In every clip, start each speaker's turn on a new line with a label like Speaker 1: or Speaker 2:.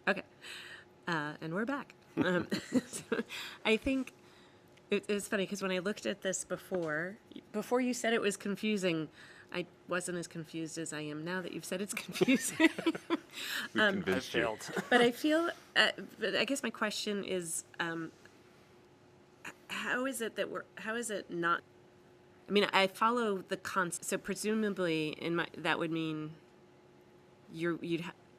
Speaker 1: Okay. And we're back. So I think it's funny because when I looked at this before you said it was confusing, I wasn't as confused as I am now that you've said it's confusing.
Speaker 2: We
Speaker 3: I
Speaker 2: convinced you.
Speaker 3: failed.
Speaker 1: But but I guess my question is, how is it not? I mean, I follow the concept. So presumably, that would mean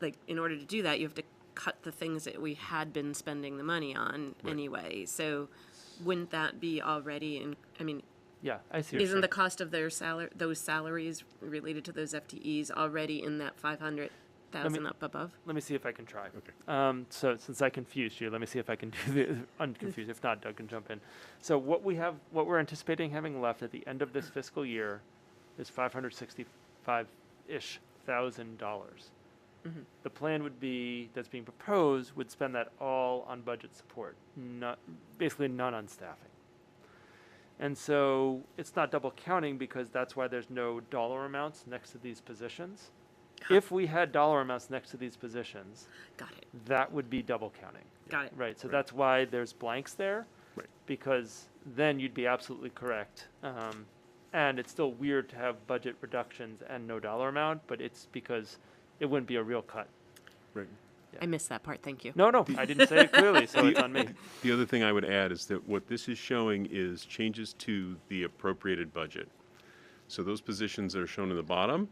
Speaker 1: like in order to do that, you have to cut the things that we had been spending the money on anyway. So wouldn't that be already in? I mean,
Speaker 3: Yeah, I see. What you're
Speaker 1: isn't the
Speaker 3: saying.
Speaker 1: cost of those salaries related to those FTEs already in that 500,000 up above?
Speaker 3: Let me see if I can try.
Speaker 2: Okay.
Speaker 3: So since I confused you, let me see if I can do the unconfused. If not, Doug can jump in. So what we're anticipating having left at the end of this fiscal year is $565-ish thousand. The plan would be that's being proposed would spend that all on budget support, basically none on staffing. And so it's not double counting because that's why there's no dollar amounts next to these positions. If we had dollar amounts next to these positions,
Speaker 1: Got it.
Speaker 3: that would be double counting.
Speaker 1: Got it.
Speaker 3: Right, so that's why there's blanks there,
Speaker 2: Right.
Speaker 3: because then you'd be absolutely correct. And it's still weird to have budget reductions and no dollar amount, but it's because it wouldn't be a real cut.
Speaker 2: Right.
Speaker 1: I missed that part. Thank you.
Speaker 3: No, I didn't say it clearly, so it's on me.
Speaker 2: The other thing I would add is that what this is showing is changes to the appropriated budget. So those positions that are shown in the bottom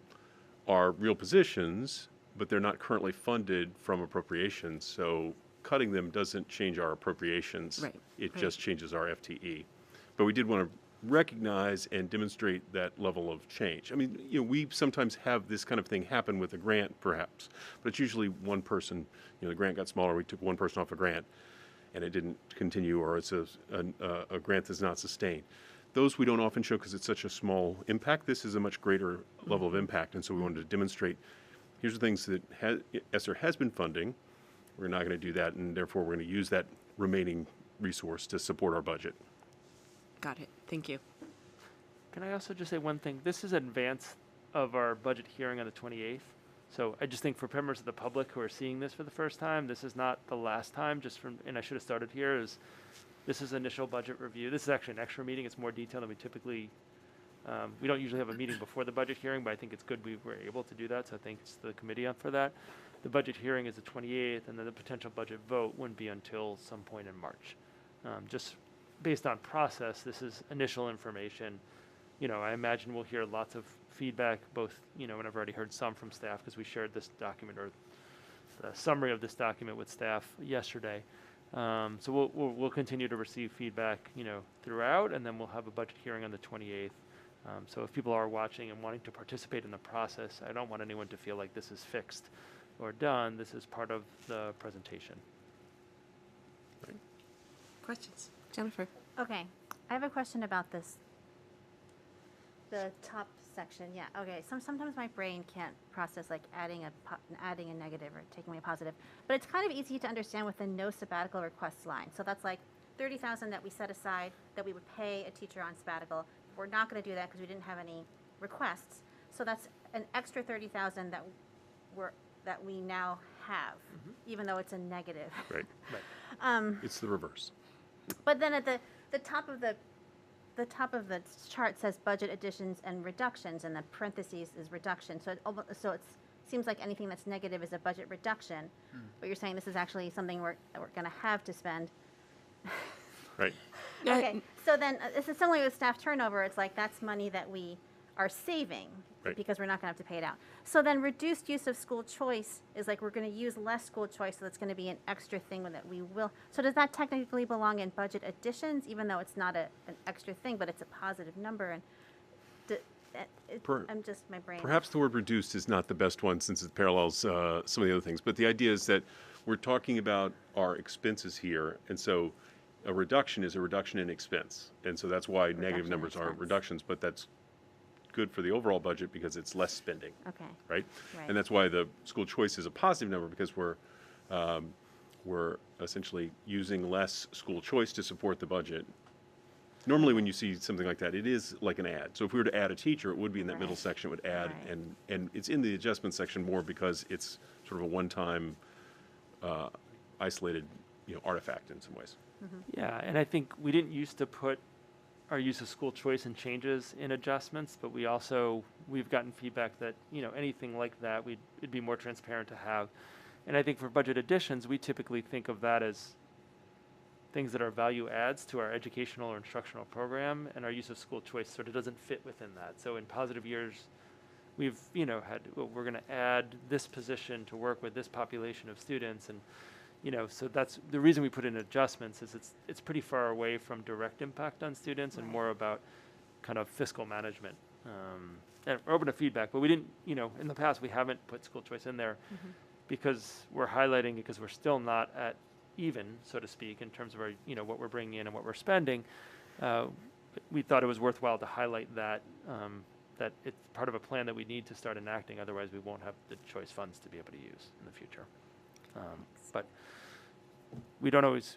Speaker 2: are real positions, but they're not currently funded from appropriations. So cutting them doesn't change our appropriations.
Speaker 1: Right,
Speaker 2: It
Speaker 1: right.
Speaker 2: just changes our FTE. But we did want to recognize and demonstrate that level of change. I mean, we sometimes have this kind of thing happen with a grant, perhaps, but it's usually one person. The grant got smaller. We took one person off a grant, and it didn't continue, or it's a grant that's not sustained. Those we don't often show because it's such a small impact. This is a much greater level of impact, and so we wanted to demonstrate. Here's the things that ESSER has been funding. We're not going to do that, and therefore we're going to use that remaining resource to support our budget.
Speaker 1: Got it. Thank you.
Speaker 3: Can I also just say one thing? This is in advance of our budget hearing on the 28th. So I just think for members of the public who are seeing this for the first time, this is not the last time, and I should have started here, this is initial budget review. This is actually an extra meeting. It's more detailed than we typically, we don't usually have a meeting before the budget hearing, but I think it's good we were able to do that, so thanks to the committee for that. The budget hearing is the 28th, and then the potential budget vote wouldn't be until some point in March. Just based on process, this is initial information. I imagine we'll hear lots of feedback, both, and I've already heard some from staff because we shared this document or the summary of this document with staff yesterday. So we'll continue to receive feedback, throughout, and then we'll have a budget hearing on the 28th. So if people are watching and wanting to participate in the process, I don't want anyone to feel like this is fixed or done. This is part of the presentation.
Speaker 1: Questions? Jennifer?
Speaker 4: Okay, I have a question about this. The top section, yeah. Okay, sometimes my brain can't process like adding a negative or taking away a positive, but it's kind of easy to understand with the no sabbatical requests line. So that's like 30,000 that we set aside that we would pay a teacher on sabbatical. We're not going to do that because we didn't have any requests. So that's an extra 30,000 that we now have, even though it's a negative.
Speaker 2: Right.
Speaker 3: Right.
Speaker 2: It's the reverse.
Speaker 4: But then at the top of the the chart says budget additions and reductions, and the parentheses is reduction. So it seems like anything that's negative is a budget reduction. But you're saying this is actually something we're going to have to spend.
Speaker 2: Right.
Speaker 4: Okay. So then this is similar with staff turnover. It's like that's money that we are saving
Speaker 2: Right.
Speaker 4: because we're not going to have to pay it out. So then reduced use of school choice is like we're going to use less school choice, so that's going to be an extra thing that we will. So does that technically belong in budget additions, even though it's not an extra thing, but it's a positive number? And I'm just, my brain.
Speaker 2: Perhaps the word reduced is not the best one since it parallels some of the other things. But the idea is that we're talking about our expenses here. And so a reduction is a reduction in expense. And so that's why negative
Speaker 4: in
Speaker 2: numbers are
Speaker 4: expense.
Speaker 2: reductions. But that's good for the overall budget because it's less spending.
Speaker 4: Okay.
Speaker 2: Right?
Speaker 4: Right.
Speaker 2: And that's why the school choice is a positive number because we're essentially using less school choice to support the budget. Normally when you see something like that, it is like an add. So if we were to add a teacher, it would be in that middle
Speaker 4: Right.
Speaker 2: section, it would add,
Speaker 4: Right.
Speaker 2: and it's in the adjustment section more because it's sort of a one-time isolated, artifact in some ways.
Speaker 3: Yeah, and I think we didn't used to put our use of school choice and changes in adjustments, but we've gotten feedback that, anything like that, it'd be more transparent to have. And I think for budget additions, we typically think of that as things that are value adds to our educational or instructional program, and our use of school choice sort of doesn't fit within that. So in positive years, we've, we're going to add this position to work with this population of students, and so that's the reason we put in adjustments is it's pretty far away from direct impact on students and more about kind of fiscal management. And we're open to feedback, but we didn't, in the past we haven't put school choice in there because we're highlighting it because we're still not at even, so to speak, in terms of our, what we're bringing in and what we're spending. We thought it was worthwhile to highlight that, that it's part of a plan that we need to start enacting, otherwise we won't have the choice funds to be able to use in the future. But we don't always,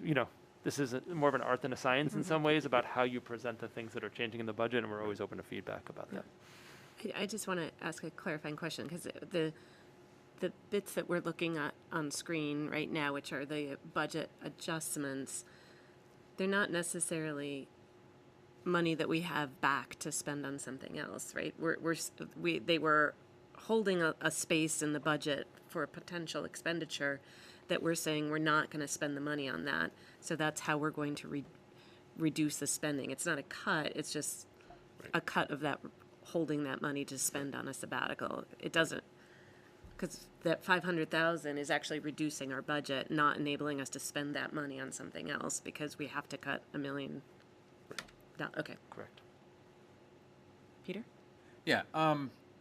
Speaker 3: this is more of an art than a science in some ways about how you present the things that are changing in the budget, and we're always open to feedback about that.
Speaker 1: I just want to ask a clarifying question, because the bits that we're looking at on screen right now, which are the budget adjustments, they're not necessarily money that we have back to spend on something else, right? They were holding a space in the budget for a potential expenditure that we're saying we're not going to spend the money on that. So that's how we're going to reduce the spending. It's not a cut, it's just a cut of that, holding that money to spend on a sabbatical. It doesn't, because that 500,000 is actually reducing our budget, not enabling us to spend that money on something else because we have to cut $1 million. Okay.
Speaker 3: Correct.
Speaker 1: Peter?
Speaker 5: Yeah.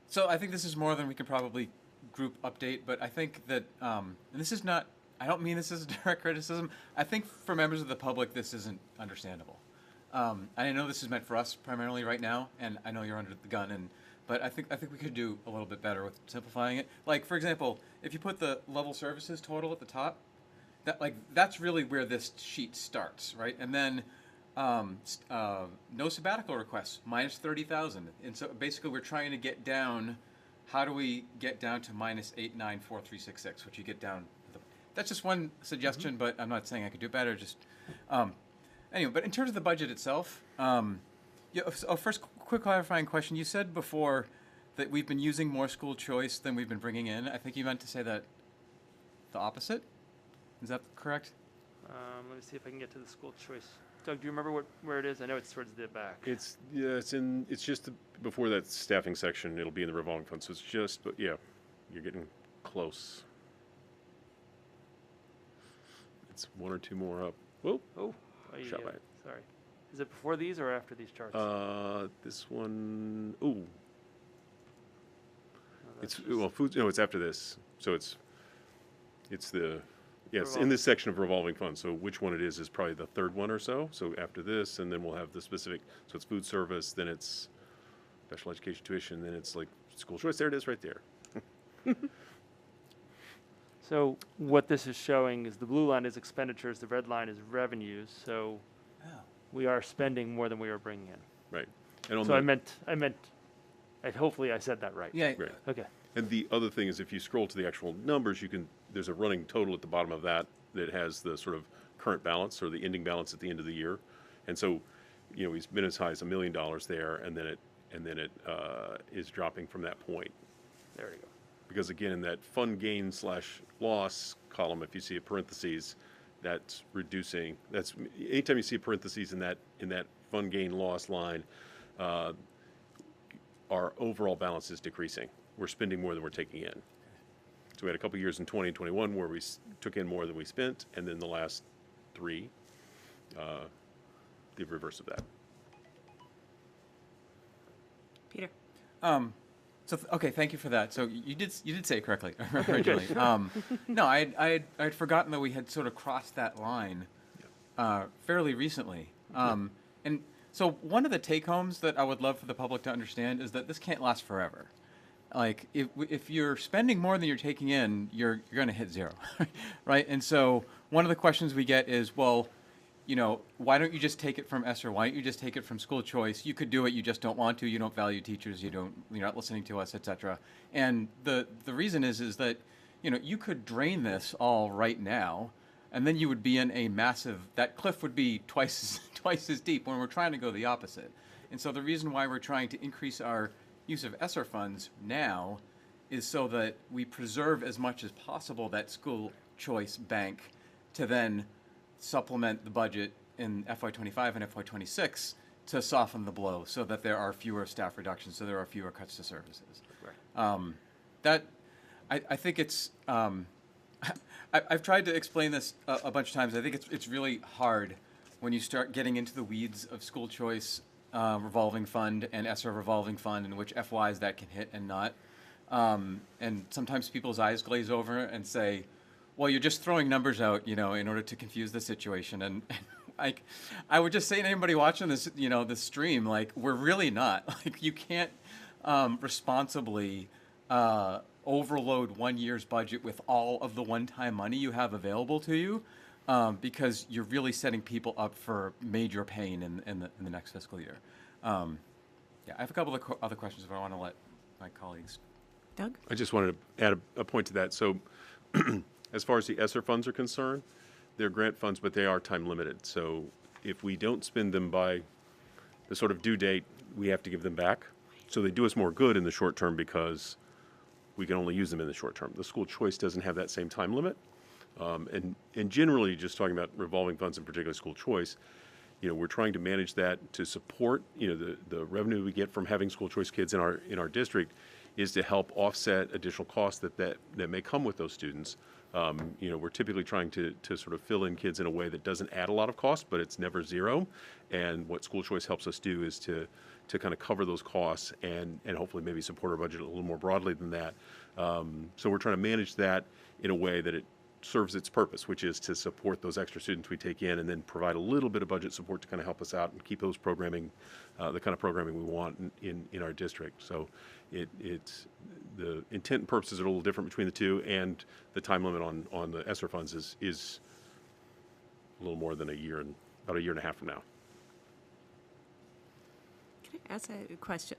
Speaker 5: So I think this is more than we could probably group update, but I think that, and this is not, I don't mean this as a direct criticism. I think for members of the public, this isn't understandable. I know this is meant for us primarily right now, and I know you're under the gun, but I think we could do a little bit better with simplifying it. Like, for example, if you put the level services total at the top, that's really where this sheet starts, right? And then no sabbatical requests, minus 30,000. And so basically we're trying to get down, how do we get down to minus 894366, which you get down, that's just one suggestion, but I'm not saying I could do better, just, anyway, but in terms of the budget itself, first, quick clarifying question. You said before that we've been using more school choice than we've been bringing in. I think you meant to say that the opposite? Is that correct?
Speaker 3: Let me see if I can get to the school choice. Doug, do you remember where it is? I know it's towards the back.
Speaker 2: It's just before that staffing section. It'll be in the revolving fund. So it's just, but yeah, you're getting close. It's one or two more up. Whoa.
Speaker 3: Oh,
Speaker 2: Shot by it.
Speaker 3: Sorry. Is it before these or after these charts?
Speaker 2: This one, ooh.
Speaker 3: No, that's
Speaker 2: It's,
Speaker 3: just-
Speaker 2: well, food, no, it's after this. So it's the, yeah, it's in
Speaker 3: Revolving.
Speaker 2: this section of revolving funds. So which one it is probably the third one or so. So after this, and then we'll have the specific, so it's food service, then it's special education tuition, then it's like school choice. There it is right there.
Speaker 3: So what this is showing is the blue line is expenditures, the red line is revenues. So we are spending more than we are bringing in.
Speaker 2: Right. And on
Speaker 3: So
Speaker 2: the,
Speaker 3: I meant, hopefully I said that right.
Speaker 5: Yeah.
Speaker 2: right.
Speaker 3: Okay.
Speaker 2: And the other thing is if you scroll to the actual numbers, there's a running total at the bottom of that has the sort of current balance or the ending balance at the end of the year. And so, he's been as high as $1 million there, and then it is dropping from that point.
Speaker 3: There we go.
Speaker 2: Because again, in that fund gain / loss column, if you see a parentheses, that's reducing. That's anytime you see a parentheses in that fund gain loss line, our overall balance is decreasing. We're spending more than we're taking in. So we had a couple years in 20 and 21 where we took in more than we spent, and then the last 3, the reverse of that.
Speaker 1: Peter?
Speaker 5: Okay, thank you for that. So you did say it correctly originally. No, I'd forgotten that we had sort of crossed that line fairly recently. And so one of the take-homes that I would love for the public to understand is that this can't last forever. Like, if you're spending more than you're taking in, you're going to hit zero, right? And so one of the questions we get is, well, why don't you just take it from ESSER? Why don't you just take it from school choice? You could do it, you just don't want to. You don't value teachers. You're not listening to us, et cetera. And the reason is that, you could drain this all right now, and then you would be in a massive, that cliff would be twice as deep when we're trying to go the opposite. And so the reason why we're trying to increase our use of ESSER funds now is so that we preserve as much as possible that school choice bank to then supplement the budget in FY25 and FY26 to soften the blow so that there are fewer staff reductions, so there are fewer cuts to services. That, I think it's, I've tried to explain this a bunch of times. I think it's really hard when you start getting into the weeds of school choice revolving fund and ESSER revolving fund and which FYs that can hit and not. And sometimes people's eyes glaze over and say, well, you're just throwing numbers out, in order to confuse the situation. And like, I would just say to anybody watching this, this stream, like, we're really not. Like, you can't responsibly overload 1 year's budget with all of the one-time money you have available to you, because you're really setting people up for major pain in the next fiscal year. Yeah, I have a couple of other questions if I want to let my colleagues.
Speaker 1: Doug?
Speaker 2: I just wanted to add a point to that. So as far as the ESSER funds are concerned, they're grant funds, but they are time limited. So if we don't spend them by the sort of due date, we have to give them back. So they do us more good in the short term because we can only use them in the short term. The school choice doesn't have that same time limit. And generally, just talking about revolving funds, in particular school choice, we're trying to manage that to support, the revenue we get from having school choice kids in our district is to help offset additional costs that may come with those students. We're typically trying to sort of fill in kids in a way that doesn't add a lot of cost, but it's never zero. And what school choice helps us do is to kind of cover those costs and hopefully maybe support our budget a little more broadly than that. So we're trying to manage that in a way that it serves its purpose, which is to support those extra students we take in and then provide a little bit of budget support to kind of help us out and keep those programming, the kind of programming we want in our district. So it's the intent and purposes are a little different between the two, and the time limit on the ESSER funds is a little more than about a year and a half from now.
Speaker 1: Can I ask a question?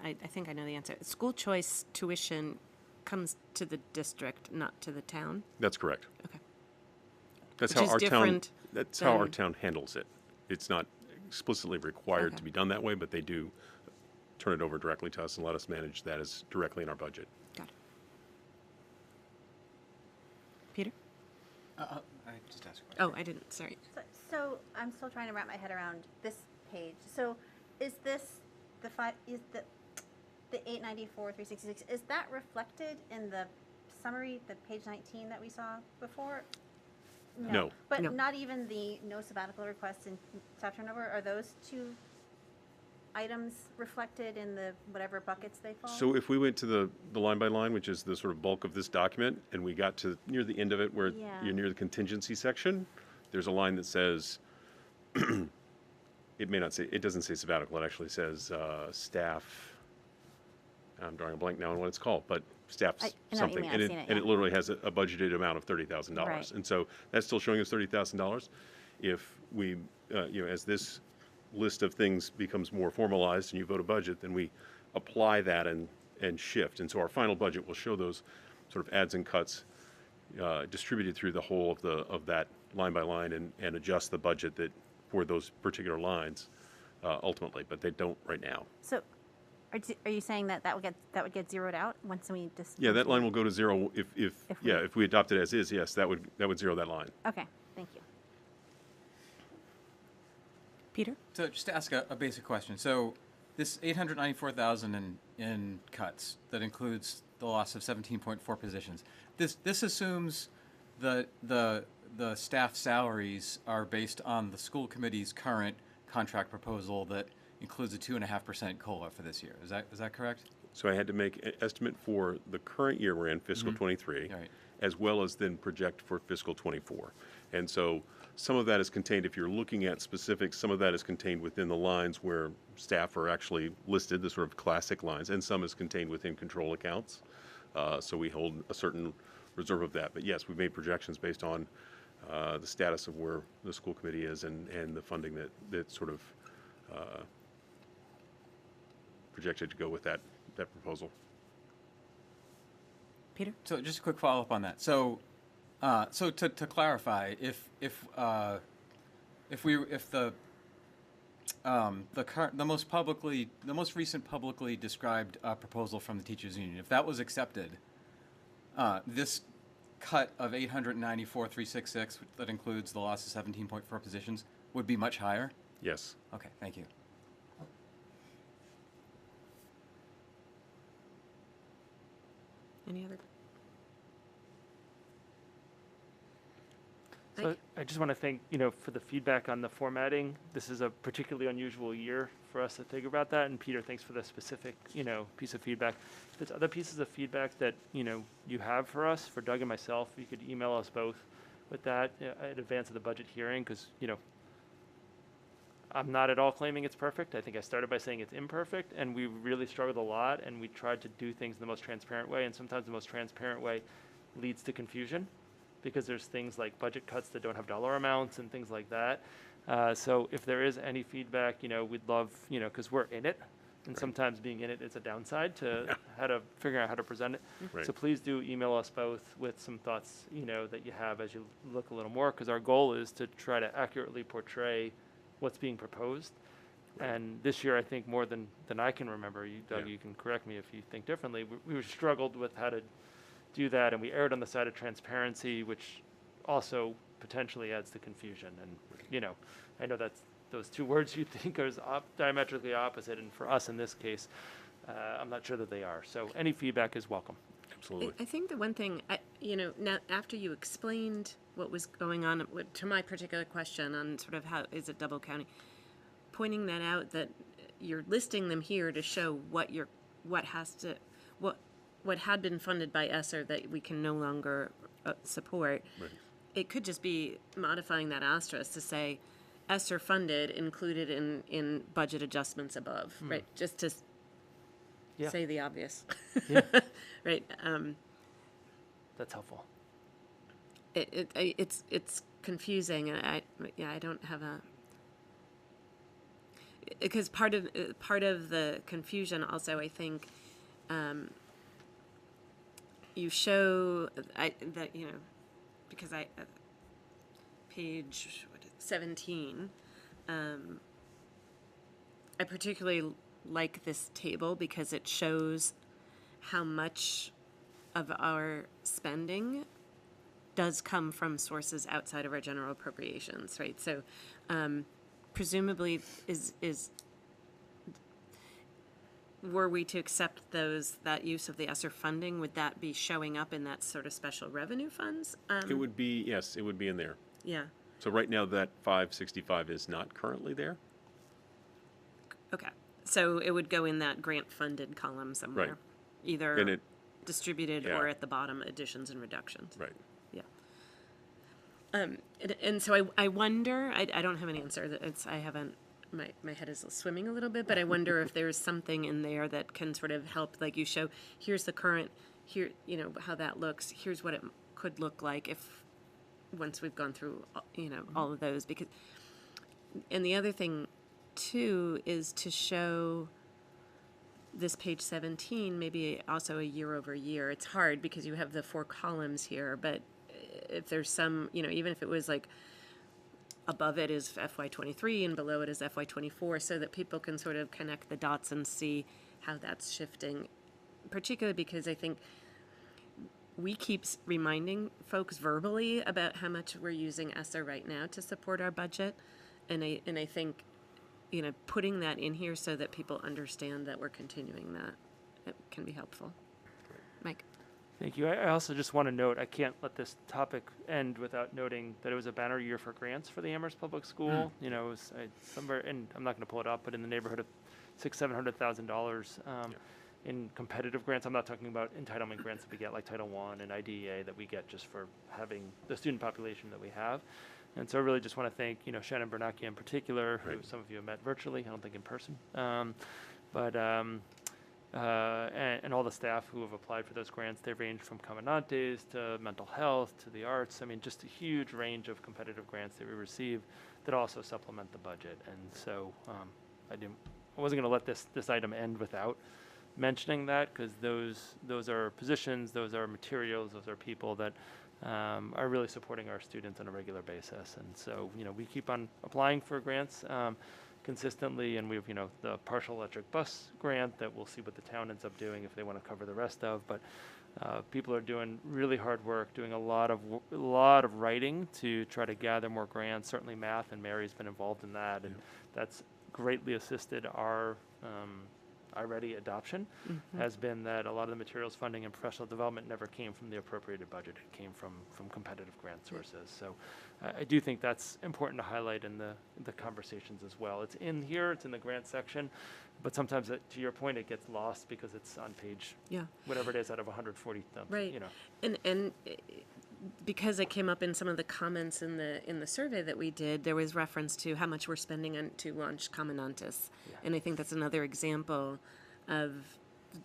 Speaker 1: I think I know the answer. School choice tuition comes to the district, not to the town?
Speaker 2: That's correct.
Speaker 1: Okay.
Speaker 2: That's
Speaker 1: Which
Speaker 2: how
Speaker 1: is
Speaker 2: our town.
Speaker 1: different
Speaker 2: That's how our
Speaker 1: than-
Speaker 2: town handles it. It's not explicitly required
Speaker 1: Okay.
Speaker 2: to be done that way, but they do turn it over directly to us and let us manage that as directly in our budget.
Speaker 1: Got it. Peter?
Speaker 5: I just asked a question.
Speaker 1: Oh, I didn't. Sorry.
Speaker 4: So I'm still trying to wrap my head around this page. So is this the 894 366, is that reflected in the summary, the page 19 that we saw before?
Speaker 2: No.
Speaker 4: But
Speaker 1: No.
Speaker 4: not even the no sabbatical requests and staff turnover? Are those two items reflected in the whatever buckets they fall?
Speaker 2: So if we went to the line by line, which is the sort of bulk of this document, and we got to near the end of it where
Speaker 4: Yeah.
Speaker 2: you're near the contingency section, there's a line that says, it doesn't say sabbatical, it actually says staff, I'm drawing a blank now on what it's called, but staff
Speaker 4: I know what you
Speaker 2: something.
Speaker 4: mean,
Speaker 2: And
Speaker 4: I've seen it,
Speaker 2: and
Speaker 4: yeah.
Speaker 2: it literally has a budgeted amount of $30,000.
Speaker 4: Right.
Speaker 2: And so that's still showing us $30,000. If we, as this list of things becomes more formalized and you vote a budget, then we apply that and shift. And so our final budget will show those sort of adds and cuts distributed through the whole of that line by line and adjust the budget for those particular lines ultimately, but they don't right now.
Speaker 4: So are you saying that would get zeroed out once we just?
Speaker 2: Yeah, that line will go to zero if we adopt it as is. Yes, that would zero that line.
Speaker 4: Okay, thank you.
Speaker 1: Peter?
Speaker 5: So just to ask a basic question. So this 894,000 in cuts, that includes the loss of 17.4 positions. This assumes the staff salaries are based on the school committee's current contract proposal that includes a 2.5% COLA for this year. Is that correct?
Speaker 2: So I had to make an estimate for the current year we're in, fiscal 23,
Speaker 5: Right.
Speaker 2: as well as then project for fiscal 24. And so some of that is contained, if you're looking at specifics, some of that is contained within the lines where staff are actually listed, the sort of classic lines, and some is contained within control accounts. So we hold a certain reserve of that. But yes, we've made projections based on the status of where the school committee is and the funding that sort of projected to go with that proposal.
Speaker 1: Peter?
Speaker 5: So just a quick follow-up on that. So, to clarify, if the most recent publicly described proposal from the teachers union, if that was accepted, this cut of 894,366, that includes the loss of 17.4 positions, would be much higher.
Speaker 2: Yes.
Speaker 5: Okay, thank you.
Speaker 1: Any other?
Speaker 3: So
Speaker 1: Mike?
Speaker 3: I just want to thank, for the feedback on the formatting. This is a particularly unusual year for us to think about that. And Peter, thanks for the specific, piece of feedback. If there's other pieces of feedback that, you have for us, for Doug and myself, you could email us both with that in advance of the budget hearing, because, I'm not at all claiming it's perfect. I think I started by saying it's imperfect, and we really struggled a lot, and we tried to do things in the most transparent way, and sometimes the most transparent way leads to confusion, because there's things like budget cuts that don't have dollar amounts and things like that. So if there is any feedback, we'd love, because we're in it, and sometimes being in it is a downside to how to figure out how to present it.
Speaker 2: Right.
Speaker 3: So please do email us both with some thoughts, that you have as you look a little more, because our goal is to try to accurately portray what's being proposed.
Speaker 2: Right.
Speaker 3: And this year, I think more than I can remember, Doug,
Speaker 2: Yeah.
Speaker 3: you can correct me if you think differently, we struggled with how to do that, and we erred on the side of transparency, which also potentially adds to confusion. And, I know that's those two words you think are diametrically opposite, and for us in this case, I'm not sure that they are. So any feedback is welcome.
Speaker 2: Absolutely.
Speaker 1: I think the one thing, now after you explained what was going on to my particular question on sort of how is it double counting, pointing that out, that you're listing them here to show what had been funded by ESSER that we can no longer support.
Speaker 2: Right.
Speaker 1: It could just be modifying that asterisk to say ESSER funded included in budget adjustments above, right? Just to
Speaker 3: Yeah.
Speaker 1: say the obvious,
Speaker 3: Yeah.
Speaker 1: right?
Speaker 3: That's helpful.
Speaker 1: It's confusing, and I don't have a, because part of the confusion also, I think, you show that because page 17, I particularly like this table because it shows how much of our spending does come from sources outside of our general appropriations, right? So presumably were we to accept that use of the ESSER funding, would that be showing up in that sort of special revenue funds?
Speaker 2: It would be, yes, it would be in there.
Speaker 1: Yeah.
Speaker 2: So right now that 565 is not currently there.
Speaker 1: Okay. So it would go in that grant-funded column somewhere,
Speaker 2: Right.
Speaker 1: either
Speaker 2: And it,
Speaker 1: distributed
Speaker 2: yeah.
Speaker 1: or at the bottom, additions and reductions.
Speaker 2: right.
Speaker 1: Yeah. And so I wonder, I don't have an answer. I haven't, my head is swimming a little bit, but I wonder if there's something in there that can sort of help, like you show, here's the current, here, how that looks, here's what it could look like once we've gone through, all of those. Because, and the other thing too is to show this page 17, maybe also a year over year. It's hard because you have the 4 columns here, but if there's some, even if it was like above it is FY23 and below it is FY24, so that people can sort of connect the dots and see how that's shifting, particularly because I think we keep reminding folks verbally about how much we're using ESSER right now to support our budget. And I think, putting that in here so that people understand that we're continuing that, it can be helpful. Mike?
Speaker 3: Thank you. I also just want to note, I can't let this topic end without noting that it was a banner year for grants for the Amherst Public School. It was somewhere, and I'm not going to pull it up, but in the neighborhood of $600,000 in competitive grants. I'm not talking about entitlement grants that we get like Title I and IDEA that we get just for having the student population that we have. And so I really just want to thank, Shannon Bernacchi in particular, who some of you have met virtually, I don't think in person, and all the staff who have applied for those grants. They range from Comandantes to mental health to the arts. I mean, just a huge range of competitive grants that we receive that also supplement the budget. And so I wasn't going to let this item end without mentioning that because those are positions, those are materials, those are people that are really supporting our students on a regular basis. And so, we keep on applying for grants consistently, and we have, the partial electric bus grant that we'll see what the town ends up doing if they want to cover the rest of. But people are doing really hard work, doing a lot of writing to try to gather more grants. Certainly math, and Mary's been involved in that, and that's greatly assisted our iReady adoption. Has been that a lot of the materials funding and professional development never came from the appropriated budget. It came from competitive grant sources. So I do think that's important to highlight in the conversations as well. It's in here, it's in the grant section, but sometimes to your point, it gets lost because it's on page whatever it is out of 140.
Speaker 1: Right. And because it came up in some of the comments in the survey that we did, there was reference to how much we're spending on to launch Commonantis, and I think that's another example of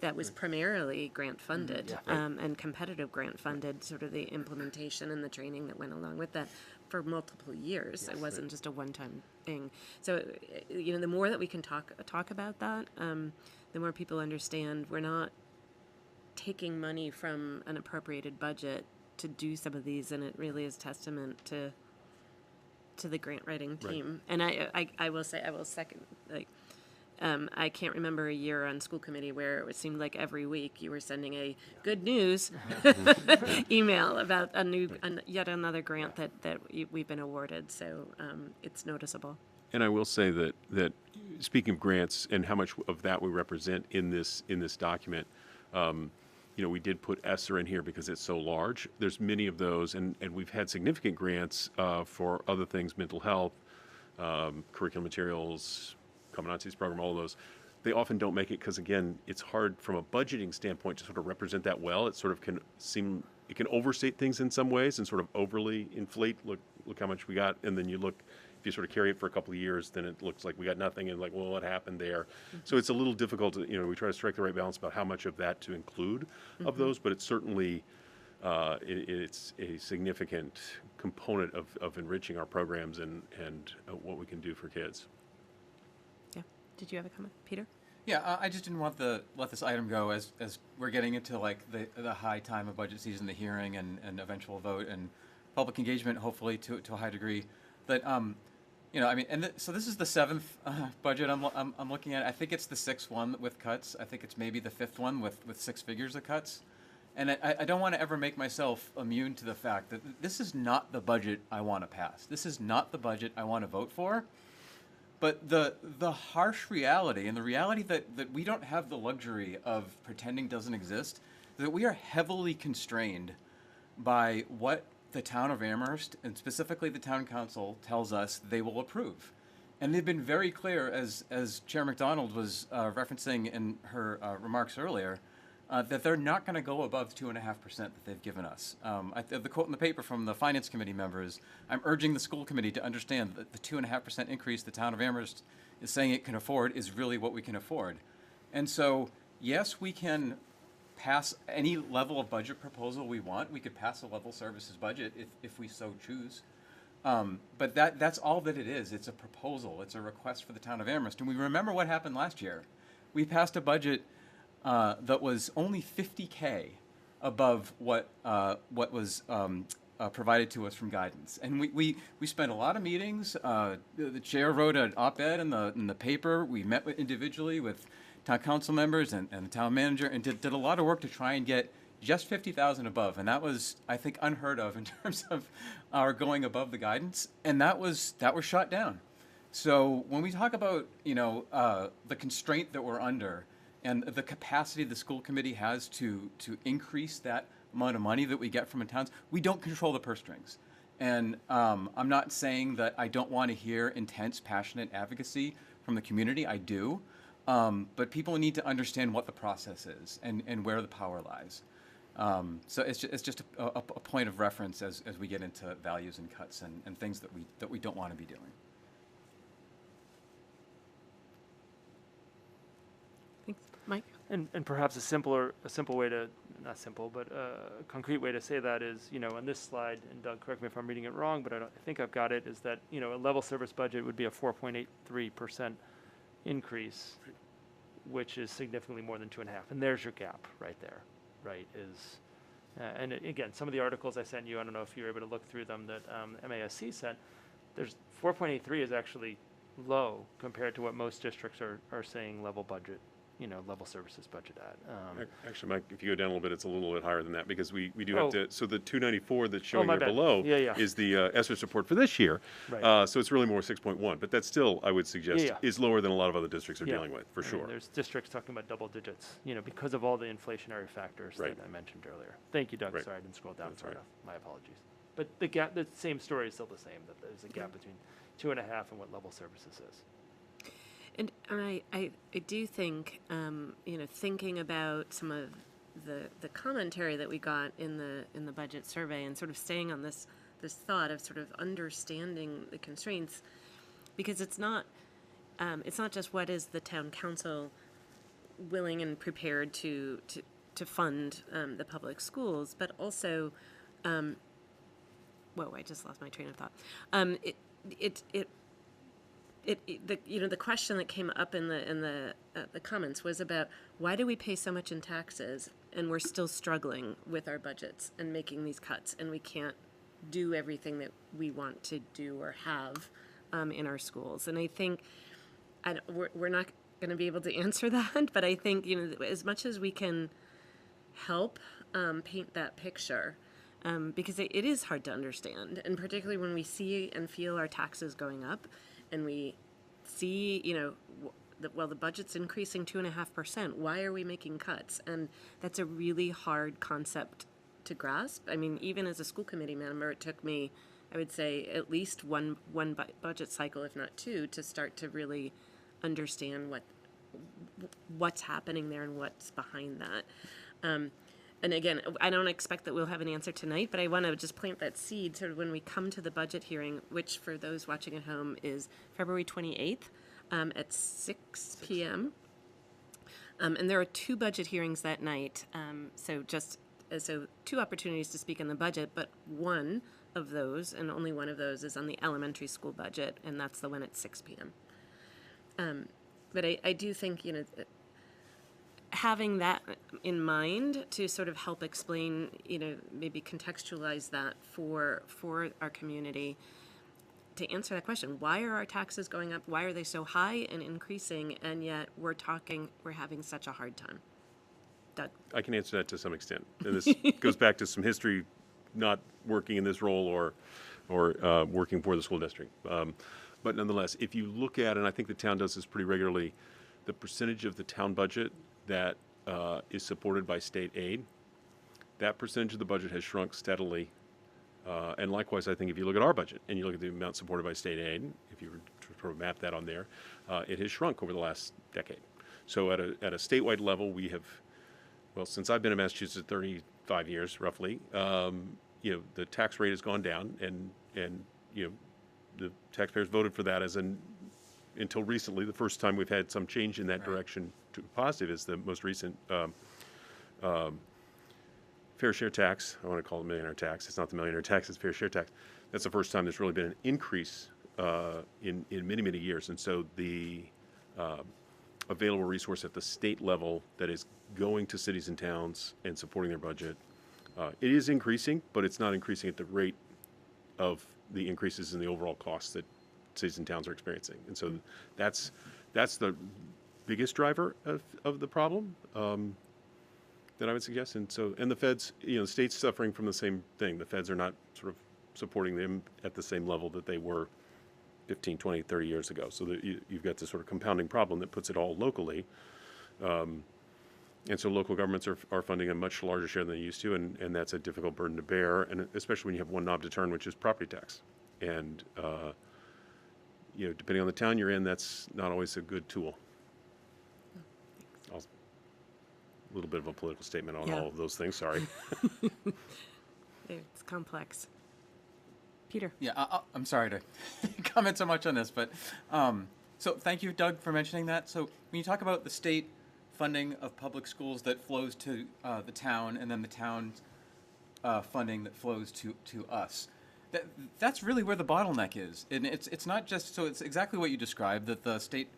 Speaker 1: that was primarily grant funded and competitive grant funded. Sort of the implementation and the training that went along with that for multiple years. It wasn't just a one-time thing. So the more that we can talk about that, the more people understand we're not taking money from an appropriated budget to do some of these, and it really is testament to the grant writing team. And I will say, I will second, I can't remember a year on school committee where it seemed like every week you were sending a good news email about yet another grant that we've been awarded. So it's noticeable.
Speaker 2: And I will say that speaking of grants and how much of that we represent in this document, we did put ESSER in here because it's so large. There's many of those, and we've had significant grants for other things, mental health, curriculum materials, Commonantis program, all of those. They often don't make it because, again, it's hard from a budgeting standpoint to sort of represent that well. It sort of can overstate things in some ways and sort of overly inflate, look how much we got, and then you look, if you sort of carry it for a couple of years, then it looks like we got nothing, and well, what happened there? So it's a little difficult to, we try to strike the right balance about how much of that to include of those, but it's certainly, it's a significant component of enriching our programs and what we can do for kids.
Speaker 1: Yeah. Did you have a comment, Peter?
Speaker 5: Yeah, I just didn't want to let this item go as we're getting into like the high time of budget season, the hearing and eventual vote and public engagement, hopefully to a high degree. But so this is the seventh budget I'm looking at. I think it's the sixth one with cuts. I think it's maybe the fifth one with six figures of cuts. And I don't want to ever make myself immune to the fact that this is not the budget I want to pass. This is not the budget I want to vote for. But the harsh reality, and the reality that we don't have the luxury of pretending doesn't exist, that we are heavily constrained by what the town of Amherst, and specifically the town council, tells us they will approve. And they've been very clear, as Chair McDonald was referencing in her remarks earlier, that they're not going to go above 2.5% that they've given us. The quote in the paper from the Finance Committee members, I'm urging the school committee to understand that the 2.5% increase the town of Amherst is saying it can afford is really what we can afford. And so, yes, we can pass any level of budget proposal we want. We could pass a level services budget if we so choose. But that's all that it is. It's a proposal. It's a request for the town of Amherst. And we remember what happened last year. We passed a budget that was only $50K above what was provided to us from guidance. And we spent a lot of meetings. The chair wrote an op-ed in the paper. We met individually with town council members and the town manager and did a lot of work to try and get just 50,000 above. And that was, I think, unheard of in terms of our going above the guidance. And that was shot down. So when we talk about, the constraint that we're under, and the capacity the school committee has to increase that amount of money that we get from the towns, we don't control the purse strings. And I'm not saying that I don't want to hear intense, passionate advocacy from the community. I do. But people need to understand what the process is and where the power lies. So it's just a point of reference as we get into values and cuts and things that we don't want to be doing.
Speaker 1: Thanks, Mike.
Speaker 3: And perhaps a simple way to, not simple, but a concrete way to say that is, on this slide, and Doug, correct me if I'm reading it wrong, but I think I've got it, is that, a level service budget would be a 4.83% increase which is significantly more than 2.5. And there's your gap right there, right? Again, some of the articles I sent you, I don't know if you were able to look through them, that MASC sent, there's 4.83 is actually low compared to what most districts are saying level budget, level services budget at.
Speaker 2: Actually, Mike, if you go down a little bit, it's a little bit higher than that because we do have
Speaker 3: Oh.
Speaker 2: to, so the 294 that's showing
Speaker 3: my
Speaker 2: there
Speaker 3: bad.
Speaker 2: below
Speaker 3: Yeah.
Speaker 2: is the ESSER support for this year.
Speaker 3: Right.
Speaker 2: So it's really more 6.1, but that's still, I would suggest,
Speaker 3: Yeah.
Speaker 2: is lower than a lot of other districts are
Speaker 3: Yeah.
Speaker 2: dealing with, for
Speaker 3: I mean,
Speaker 2: sure.
Speaker 3: there's districts talking about double digits, because of all the inflationary factors
Speaker 2: Right.
Speaker 3: that I mentioned earlier. Thank you, Doug.
Speaker 2: Right.
Speaker 3: Sorry, I didn't scroll down
Speaker 2: That's
Speaker 3: far
Speaker 2: right.
Speaker 3: enough. My apologies. But the same story is still the same, that there's a gap between 2.5 and what level services is.
Speaker 1: And I do think, thinking about some of the commentary that we got in the budget survey and sort of staying on this thought of sort of understanding the constraints, because it's not just what is the town council willing and prepared to fund the public schools, but also, whoa, I just lost my train of thought. The question that came up in the comments was about why do we pay so much in taxes and we're still struggling with our budgets and making these cuts and we can't do everything that we want to do or have in our schools. And I think we're not going to be able to answer that, but I think as much as we can help paint that picture, because it is hard to understand, and particularly when we see and feel our taxes going up. And we see, the budget's increasing 2.5%. Why are we making cuts? And that's a really hard concept to grasp. I mean, even as a school committee member, it took me, I would say, at least one budget cycle, if not two, to start to really understand what's happening there and what's behind that. And again, I don't expect that we'll have an answer tonight, but I want to just plant that seed sort of when we come to the budget hearing, which for those watching at home is February 28th at 6 p.m. And there are 2 budget hearings that night. So two opportunities to speak on the budget, but one of those, and only one of those, is on the elementary school budget, and that's the one at 6 p.m. But I do think, having that in mind to sort of help explain, maybe contextualize that for our community to answer that question. Why are our taxes going up? Why are they so high and increasing? And yet we're having such a hard time. Doug?
Speaker 2: I can answer that to some extent. And this goes back to some history, not working in this role or working for the school district. But nonetheless, if you look at, and I think the town does this pretty regularly, the percentage of the town budget that is supported by state aid, that percentage of the budget has shrunk steadily. And likewise, I think if you look at our budget and you look at the amount supported by state aid, if you were to sort of map that on there, it has shrunk over the last decade. So at a statewide level, we have, well, since I've been in Massachusetts 35 years, roughly, the tax rate has gone down, and the taxpayers voted for that until recently, the first time we've had some change in that direction to positive is the most recent fair share tax. I want to call it millionaire tax. It's not the millionaire tax, it's fair share tax. That's the first time there's really been an increase in many, many years. And so the available resource at the state level that is going to cities and towns and supporting their budget, it is increasing, but it's not increasing at the rate of the increases in the overall costs that cities and towns are experiencing. And so that's the biggest driver of the problem that I would suggest. And the feds, the state's suffering from the same thing. The feds are not sort of supporting them at the same level that they were 15, 20, 30 years ago. So that you've got this sort of compounding problem that puts it all locally. And so local governments are funding a much larger share than they used to, and that's a difficult burden to bear, and especially when you have one knob to turn, which is property tax. And depending on the town you're in, that's not always a good tool. A little bit of a political statement on all of those things, sorry.
Speaker 1: It's complex. Peter?
Speaker 5: Yeah, I'm sorry to comment so much on this, but so thank you, Doug, for mentioning that. So when you talk about the state funding of public schools that flows to the town, and then the town's funding that flows to us, that's really where the bottleneck is. And it's not just, so it's exactly what you described, that the state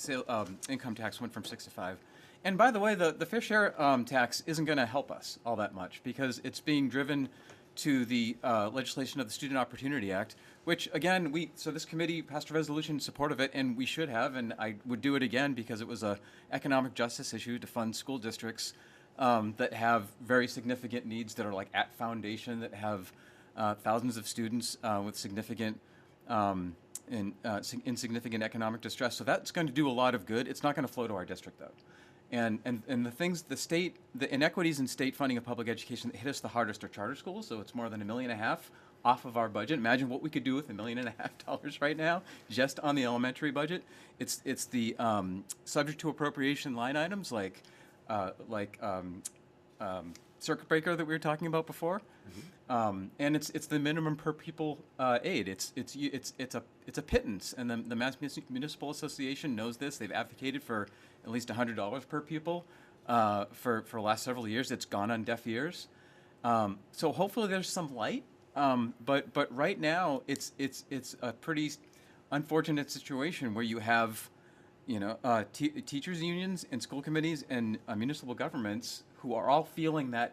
Speaker 5: income tax went from 6 to 5. And by the way, the fair share tax isn't going to help us all that much because it's being driven to the legislation of the Student Opportunity Act, which again, so this committee passed a resolution in support of it, and we should have, and I would do it again because it was a economic justice issue to fund school districts that have very significant needs that are like at foundation, that have thousands of students with significant insignificant economic distress. So that's going to do a lot of good. It's not going to flow to our district though. And the things, the inequities in state funding of public education that hit us the hardest are charter schools. So it's more than $1.5 million off of our budget. Imagine what we could do with $1.5 million right now just on the elementary budget. It's the subject to appropriation line items like circuit breaker that we were talking about before, and it's the minimum per pupil aid. It's a pittance, and the Mass Municipal Association knows this. They've advocated for at least $100 per pupil for the last several years. It's gone on deaf ears. So hopefully there's some light. But right now it's a pretty unfortunate situation where you have teachers unions and school committees and municipal governments who are all feeling that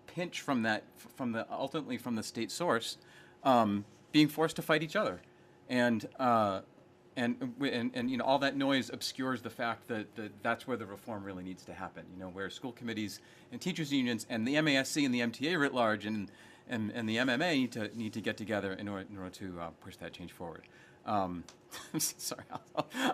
Speaker 5: pinch ultimately from the state source, being forced to fight each other, and all that noise obscures the fact that that's where the reform really needs to happen. Where school committees and teachers unions and the MASC and the MTA writ large and the MMA need to get together in order to push that change forward. Sorry,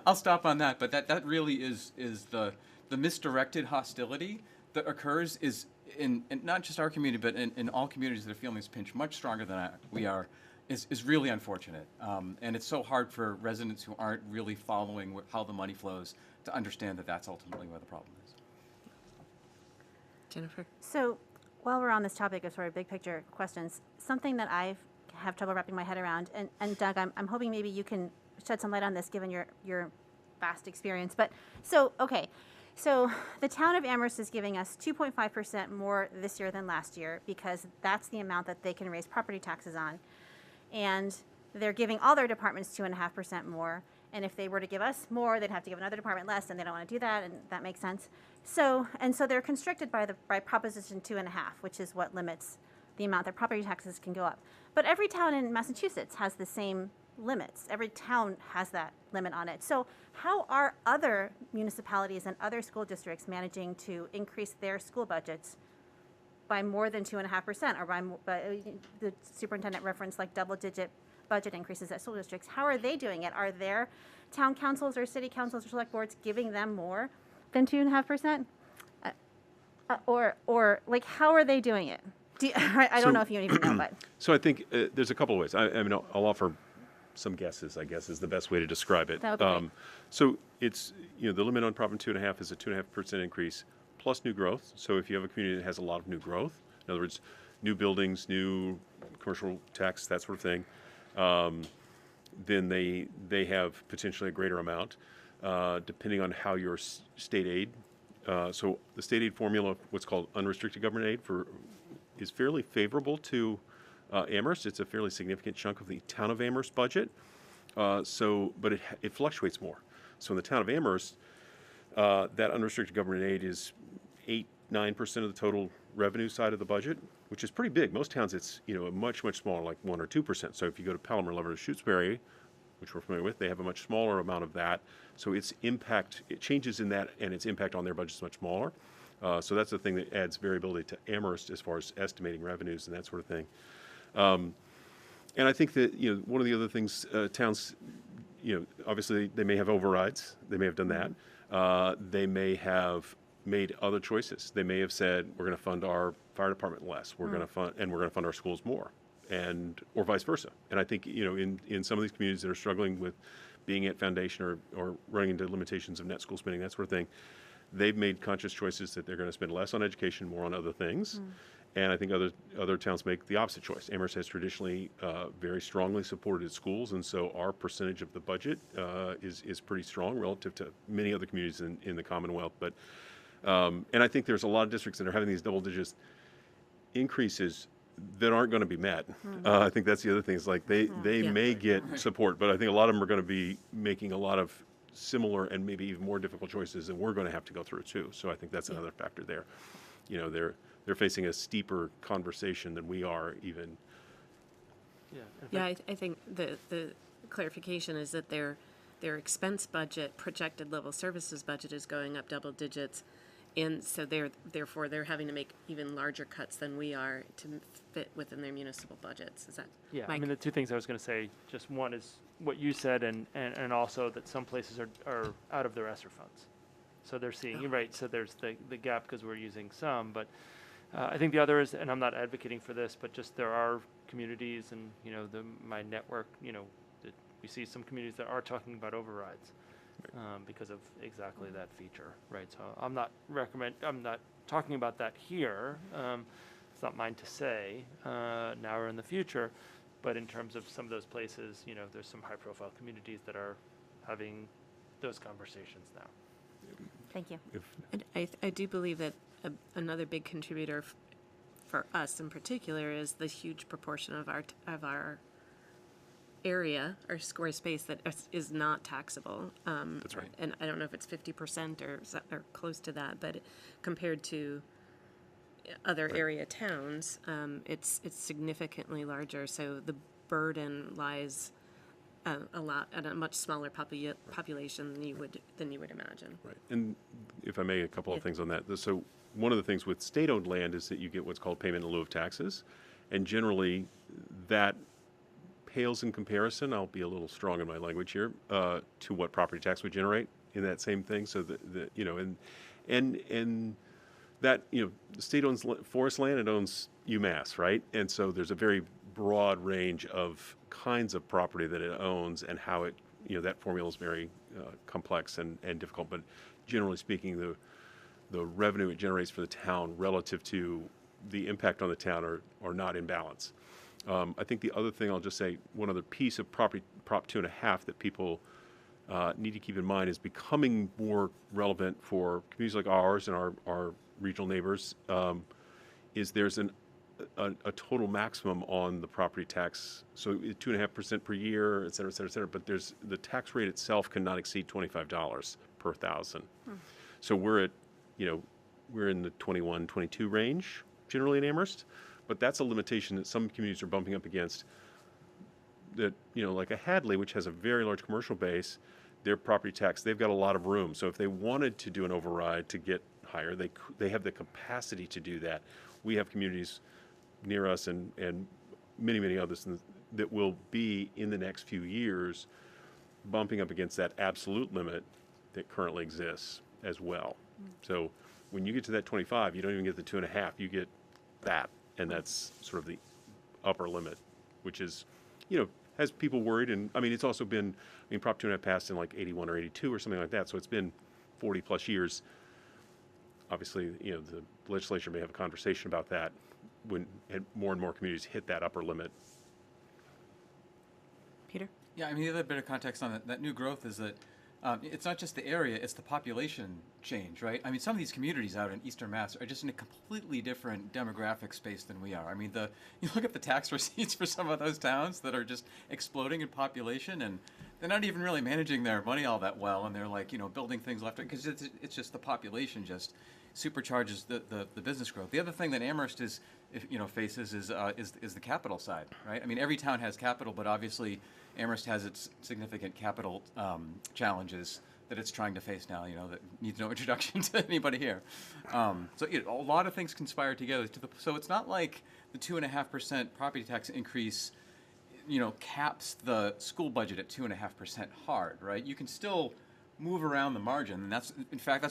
Speaker 5: I'll stop on that. But that really is the misdirected hostility that occurs is in not just our community, but in all communities that are feeling this pinch much stronger than we are, is really unfortunate. And it's so hard for residents who aren't really following how the money flows to understand that that's ultimately where the problem is.
Speaker 1: Jennifer?
Speaker 4: So while we're on this topic of sort of big picture questions, something that I have trouble wrapping my head around, and Doug, I'm hoping maybe you can shed some light on this given your vast experience. But so the town of Amherst is giving us 2.5% more this year than last year because that's the amount that they can raise property taxes on. And they're giving all their departments 2.5% more. And if they were to give us more, they'd have to give another department less, and they don't want to do that, and that makes sense. So they're constricted by Proposition 2.5, which is what limits the amount that property taxes can go up. But every town in Massachusetts has the same limits. Every town has that limit on it. So how are other municipalities and other school districts managing to increase their school budgets by more than 2.5%, or by the superintendent referenced like double-digit budget increases at school districts? How are they doing it? Are their town councils or city councils or select boards giving them more than 2.5%? Or like, how are they doing it? I don't know if you even know, but.
Speaker 2: So I think there's a couple of ways. I mean, I'll offer some guesses, I guess, is the best way to describe it.
Speaker 4: That would be great.
Speaker 2: So it's, the limit on Prop 2.5 is a 2.5% increase plus new growth. So if you have a community that has a lot of new growth, in other words, new buildings, new commercial tax, that sort of thing, then they have potentially a greater amount, depending on how your state aid. So the state aid formula, what's called unrestricted government aid, is fairly favorable to Amherst. It's a fairly significant chunk of the town of Amherst budget. But it fluctuates more. So in the town of Amherst, that unrestricted government aid is 8-9% of the total revenue side of the budget, which is pretty big. Most towns, it's much smaller, like 1 or 2%. So if you go to Palmer, Lever, or Shutesbury, which we're familiar with, they have a much smaller amount of that. So its impact, it changes in that, and its impact on their budget is much smaller. So that's the thing that adds variability to Amherst as far as estimating revenues and that sort of thing. And I think that one of the other things towns, obviously they may have overrides. They may have done that. They may have made other choices. They may have said, we're going to fund our fire department less. We're going to fund our schools more, or vice versa. And I think in some of these communities that are struggling with being at foundation or running into limitations of net school spending, that sort of thing, they've made conscious choices that they're going to spend less on education, more on other things. And I think other towns make the opposite choice. Amherst has traditionally very strongly supported its schools, and so our percentage of the budget is pretty strong relative to many other communities in the Commonwealth. But and I think there's a lot of districts that are having these double-digit increases that aren't going to be met. I think that's the other thing. Is like they may get support, but I think a lot of them are going to be making a lot of similar and maybe even more difficult choices than we're going to have to go through too. So I think that's another factor there. You know, they're facing a steeper conversation than we are even.
Speaker 3: Yeah. in
Speaker 1: Yeah,
Speaker 3: fact-
Speaker 1: I think the clarification is that their expense budget, projected level services budget is going up double digits. And so therefore they're having to make even larger cuts than we are to fit within their municipal budgets. Is that?
Speaker 3: Yeah, I
Speaker 1: Mike?
Speaker 3: mean, the two things I was going to say, just one is what you said, and also that some places are out of their ESSER funds. So they're seeing,
Speaker 1: Oh.
Speaker 3: right, so there's the gap because we're using some, but I think the other is, and I'm not advocating for this, but just there are communities and, you know, my network, you know, that we see some communities that are talking about overrides because of exactly that feature, right? So I'm not talking about that here. It's not mine to say now or in the future, but in terms of some of those places, you know, there's some high-profile communities that are having those conversations now.
Speaker 4: Thank you.
Speaker 1: And I do believe that another big contributor for us in particular is the huge proportion of our area, our square space that is not taxable.
Speaker 2: That's right.
Speaker 1: And I don't know if it's 50% or close to that, but compared to other area towns, it's significantly larger. So the burden lies a lot at a much smaller population than you would imagine.
Speaker 2: Right. And if I may, a couple of
Speaker 1: Yeah.
Speaker 2: things on that. So one of the things with state-owned land is that you get what's called payment in lieu of taxes. And generally, that pales in comparison, I'll be a little strong in my language here, to what property tax would generate in that same thing. So you know, and that, you know, the state owns forest land, it owns UMass, right? And so there's a very broad range of kinds of property that it owns, and how it, you know, that formula is very complex and difficult. But generally speaking, the revenue it generates for the town relative to the impact on the town are not in balance. I think the other thing I'll just say, one other piece of Prop 2.5 that people need to keep in mind is becoming more relevant for communities like ours and our regional neighbors, is there's a total maximum on the property tax. So 2.5% per year, et cetera, et cetera, et cetera. But the tax rate itself cannot exceed $25 per thousand. So we're in the 21, 22 range generally in Amherst. But that's a limitation that some communities are bumping up against. That, you know, like a Hadley, which has a very large commercial base, their property tax, they've got a lot of room. So if they wanted to do an override to get higher, they have the capacity to do that. We have communities near us and many, many others that will be in the next few years bumping up against that absolute limit that currently exists as well. So when you get to that 25, you don't even get the 2.5, you get that. And that's sort of the upper limit, which is, you know, has people worried. And I mean, it's also been, I mean, Prop 2.5 passed in like 81 or 82 or something like that. So it's been 40 plus years. Obviously, you know, the legislature may have a conversation about that when more and more communities hit that upper limit.
Speaker 1: Peter?
Speaker 5: Yeah, I mean, the other bit of context on that new growth is that it's not just the area, it's the population change, right? I mean, some of these communities out in Eastern Mass are just in a completely different demographic space than we are. I mean, you look at the tax receipts for some of those towns that are just exploding in population, and they're not even really managing their money all that well, and they're like, you know, building things left, because it's just the population just supercharges the business growth. The other thing that Amherst faces is the capital side, right? I mean, every town has capital, but obviously Amherst has its significant capital challenges that it's trying to face now. You know, that needs no introduction to anybody here. So a lot of things conspire together. So it's not like the 2.5% property tax increase, you know, caps the school budget at 2.5% hard, right? You can still move around the margin, and that's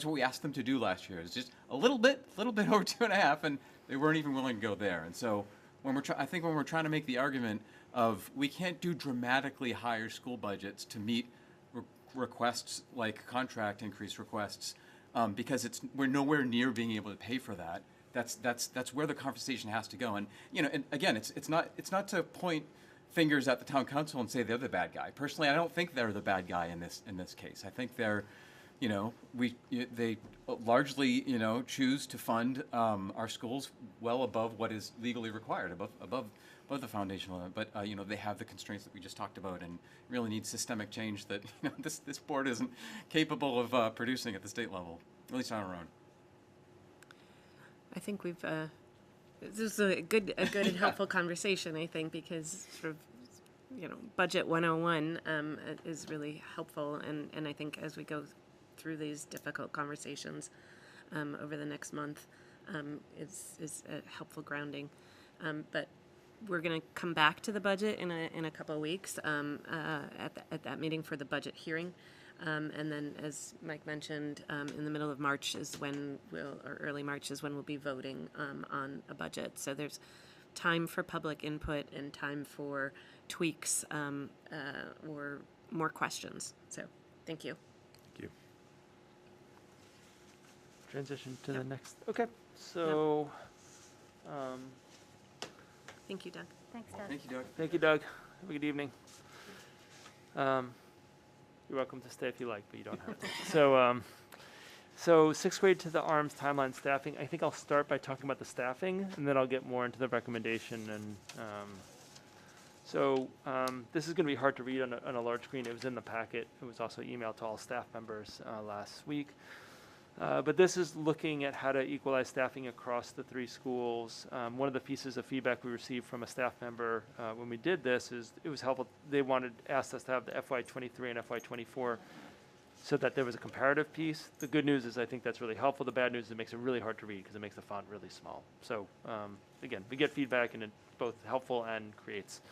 Speaker 5: what we asked them to do last year. Is just a little bit over 2.5, and they weren't even willing to go there. And so when we're trying to make the argument of we can't do dramatically higher school budgets to meet requests like contract increase requests, because we're nowhere near being able to pay for that. That's where the conversation has to go. And you know, and again, it's not to point fingers at the town council and say they're the bad guy. Personally, I don't think they're the bad guy in this case. I think they're they largely, choose to fund our schools well above what is legally required, above the foundational limit. But they have the constraints that we just talked about, and really need systemic change that this board isn't capable of producing at the state level, at least on our own.
Speaker 1: I think we've, this is a good and helpful conversation, I think, because sort of, Budget 101 is really helpful. And I think as we go through these difficult conversations over the next month is a helpful grounding. But we're going to come back to the budget in a couple of weeks at that meeting for the budget hearing. And then, as Mike mentioned, in the middle of March is when or early March is when we'll be voting on a budget. So there's time for public input and time for tweaks or more questions. So thank you.
Speaker 2: Thank you.
Speaker 3: Transition to the next. Okay. So,
Speaker 1: Thank you, Doug.
Speaker 4: Thanks, Doug.
Speaker 5: Thank you, Doug.
Speaker 3: thank you, Doug. Have a good evening. You're welcome to stay if you like, but you don't have to. So sixth grade to the ARMS timeline staffing. I think I'll start by talking about the staffing, and then I'll get more into the recommendation. And this is going to be hard to read on a large screen. It was in the packet. It was also emailed to all staff members last week. But this is looking at how to equalize staffing across the 3 schools. One of the pieces of feedback we received from a staff member when we did this is it was helpful. They asked us to have the FY23 and FY24 so that there was a comparative piece. The good news is I think that's really helpful. The bad news is it makes it really hard to read because it makes the font really small. So again, we get feedback and it's both helpful and creates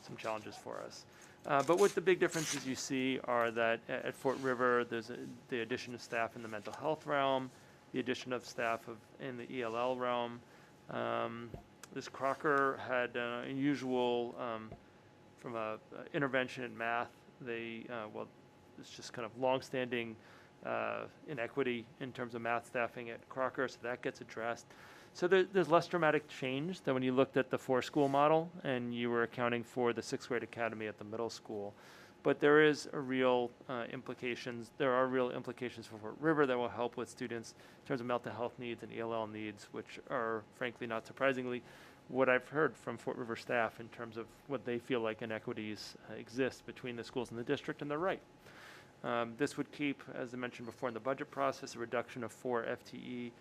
Speaker 3: some challenges for us. But what the big differences you see are that at Fort River, there's the addition of staff in the mental health realm, the addition of staff in the ELL realm. This Crocker had an unusual, from a intervention in math, it's just kind of longstanding inequity in terms of math staffing at Crocker, so that gets addressed. So there's less dramatic change than when you looked at the 4-school model and you were accounting for the 6th grade academy at the middle school. But there is a real implications. There are real implications for Fort River that will help with students in terms of mental health needs and ELL needs, which are, frankly, not surprisingly, what I've heard from Fort River staff in terms of what they feel like inequities exist between the schools in the district, and they're right. This would keep, as I mentioned before in the budget process, a reduction of 4 FTE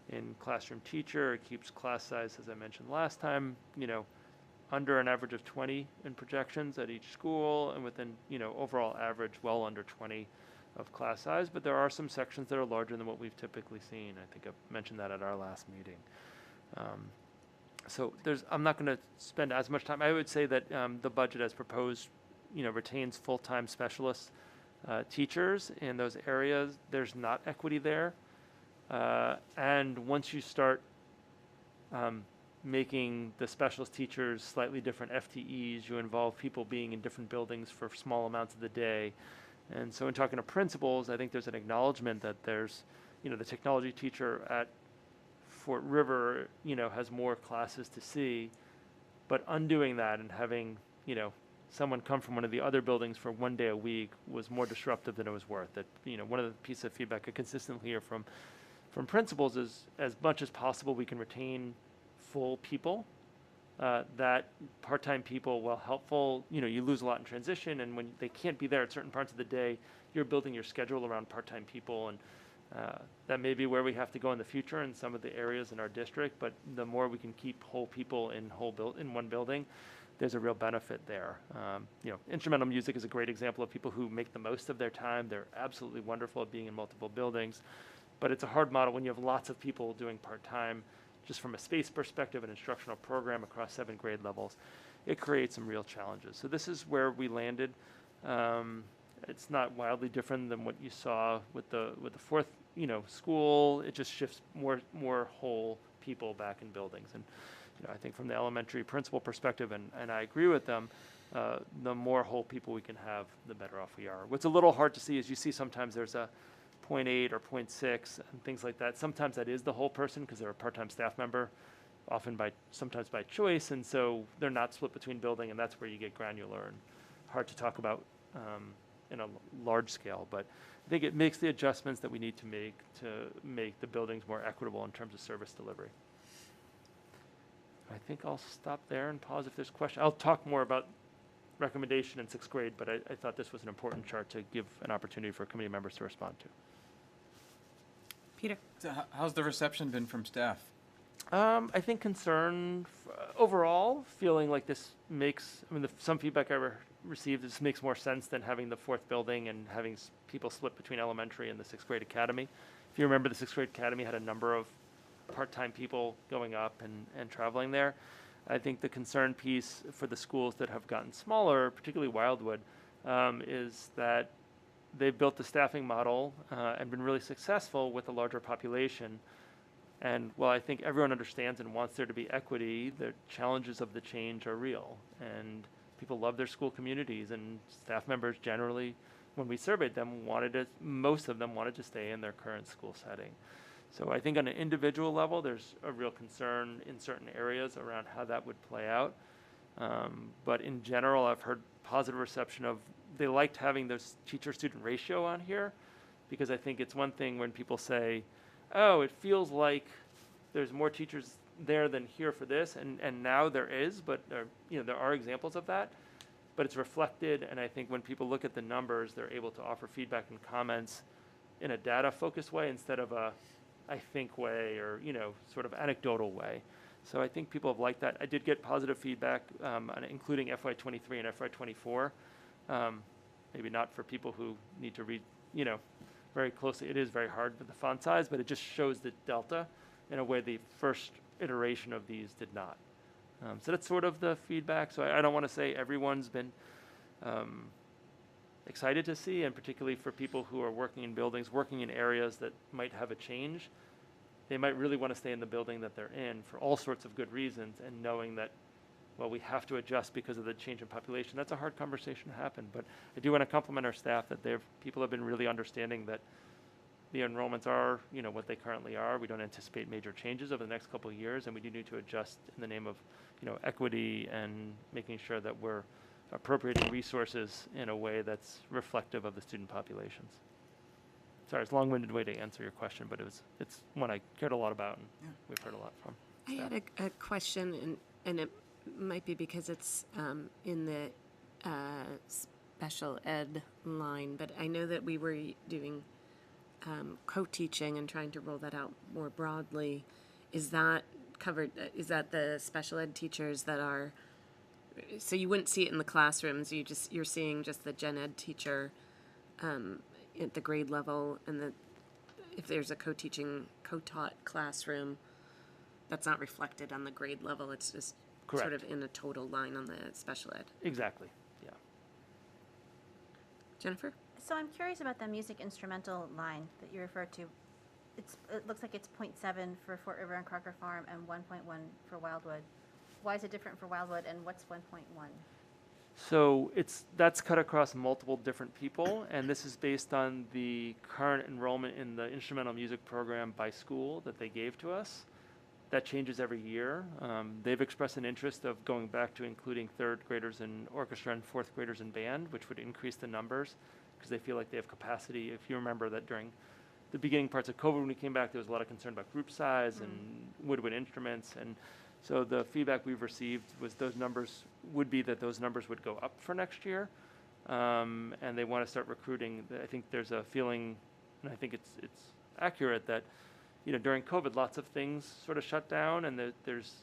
Speaker 3: in classroom teacher. It keeps class size, as I mentioned last time, under an average of 20 in projections at each school, and within, overall average well under 20 of class size. But there are some sections that are larger than what we've typically seen. I think I mentioned that at our last meeting. So I'm not going to spend as much time. I would say that the budget as proposed, retains full-time specialist teachers in those areas. There's not equity there. And once you start making the specialist teachers slightly different FTEs, you involve people being in different buildings for small amounts of the day. And so in talking to principals, I think there's an acknowledgement that there's, the technology teacher at Fort River, has more classes to see, but undoing that and having, someone come from one of the other buildings for 1 day a week was more disruptive than it was worth. That, one of the pieces of feedback I consistently hear from principals is, as much as possible, we can retain full people. That part-time people, while helpful, you lose a lot in transition, and when they can't be there at certain parts of the day, you're building your schedule around part-time people, and that may be where we have to go in the future in some of the areas in our district. But the more we can keep whole people in one building, there's a real benefit there. Instrumental music is a great example of people who make the most of their time. They're absolutely wonderful at being in multiple buildings. But it's a hard model when you have lots of people doing part-time, just from a space perspective, an instructional program across 7 grade levels. It creates some real challenges. So this is where we landed. It's not wildly different than what you saw with the 4th, school. It just shifts more whole people back in buildings. And I think from the elementary principal perspective, and I agree with them, the more whole people we can have, the better off we are. What's a little hard to see is you see sometimes there's a 0.8 or 0.6 and things like that. Sometimes that is the whole person because they're a part-time staff member, sometimes by choice, and so they're not split between building, and that's where you get granular and hard to talk about in a large scale, but I think it makes the adjustments that we need to make the buildings more equitable in terms of service delivery. I think I'll stop there and pause if there's questions. I'll talk more about recommendation in 6th grade, but I thought this was an important chart to give an opportunity for committee members to respond to.
Speaker 1: Peter?
Speaker 5: So how's the reception been from staff?
Speaker 3: I think concern overall, feeling like this makes, some feedback I received, this makes more sense than having the 4th building and having people split between elementary and the 6th grade academy. If you remember, the 6th grade academy had a number of part-time people going up and traveling there. I think the concern piece for the schools that have gotten smaller, particularly Wildwood, is that they've built the staffing model and been really successful with a larger population. And while I think everyone understands and wants there to be equity, the challenges of the change are real. And people love their school communities, and staff members generally, when we surveyed them, most of them wanted to stay in their current school setting. So I think on an individual level, there's a real concern in certain areas around how that would play out. But in general, I've heard positive reception of, they liked having this teacher-student ratio on here, because I think it's one thing when people say, oh, it feels like there's more teachers there than here for this, and now there is, but there are examples of that. But it's reflected, and I think when people look at the numbers, they're able to offer feedback and comments in a data-focused way instead of a I think way or sort of anecdotal way. So I think people have liked that. I did get positive feedback, including FY23 and FY24. Maybe not for people who need to read, very closely. It is very hard with the font size, but it just shows the delta in a way the first iteration of these did not. So that's sort of the feedback. So I don't want to say everyone's been excited to see, and particularly for people who are working in buildings, working in areas that might have a change, they might really want to stay in the building that they're in for all sorts of good reasons, and knowing that, well, we have to adjust because of the change in population. That's a hard conversation to happen, but I do want to compliment our staff that people have been really understanding that the enrollments are, what they currently are. We don't anticipate major changes over the next couple of years, and we do need to adjust in the name of, equity and making sure that we're appropriating resources in a way that's reflective of the student populations. Sorry, it's a long-winded way to answer your question, but it's one I cared a lot about, and we've heard a lot from
Speaker 1: I
Speaker 3: staff.
Speaker 1: had a question, and it might be because it's in the special ed line, but I know that we were doing co-teaching and trying to roll that out more broadly. Is that covered? Is that the special ed teachers that are? So you wouldn't see it in the classrooms. You're seeing just the gen ed teacher at the grade level, and if there's a co-taught classroom, that's not reflected on the grade level. It's just
Speaker 3: Correct.
Speaker 1: sort of in a total line on the special ed.
Speaker 3: Exactly, yeah.
Speaker 1: Jennifer?
Speaker 4: So I'm curious about the music instrumental line that you referred to. It looks like it's 0.7 for Fort River and Crocker Farm and 1.1 for Wildwood. Why is it different for Wildwood, and what's 1.1?
Speaker 3: So that's cut across multiple different people, and this is based on the current enrollment in the instrumental music program by school that they gave to us. That changes every year. They've expressed an interest of going back to including 3rd graders in orchestra and 4th graders in band, which would increase the numbers because they feel like they have capacity. If you remember that during the beginning parts of COVID, when we came back, there was a lot of concern about group size and woodwind instruments, and so the feedback we've received was those numbers would go up for next year, and they want to start recruiting. I think there's a feeling, and I think it's accurate, that during COVID, lots of things sort of shut down, and there's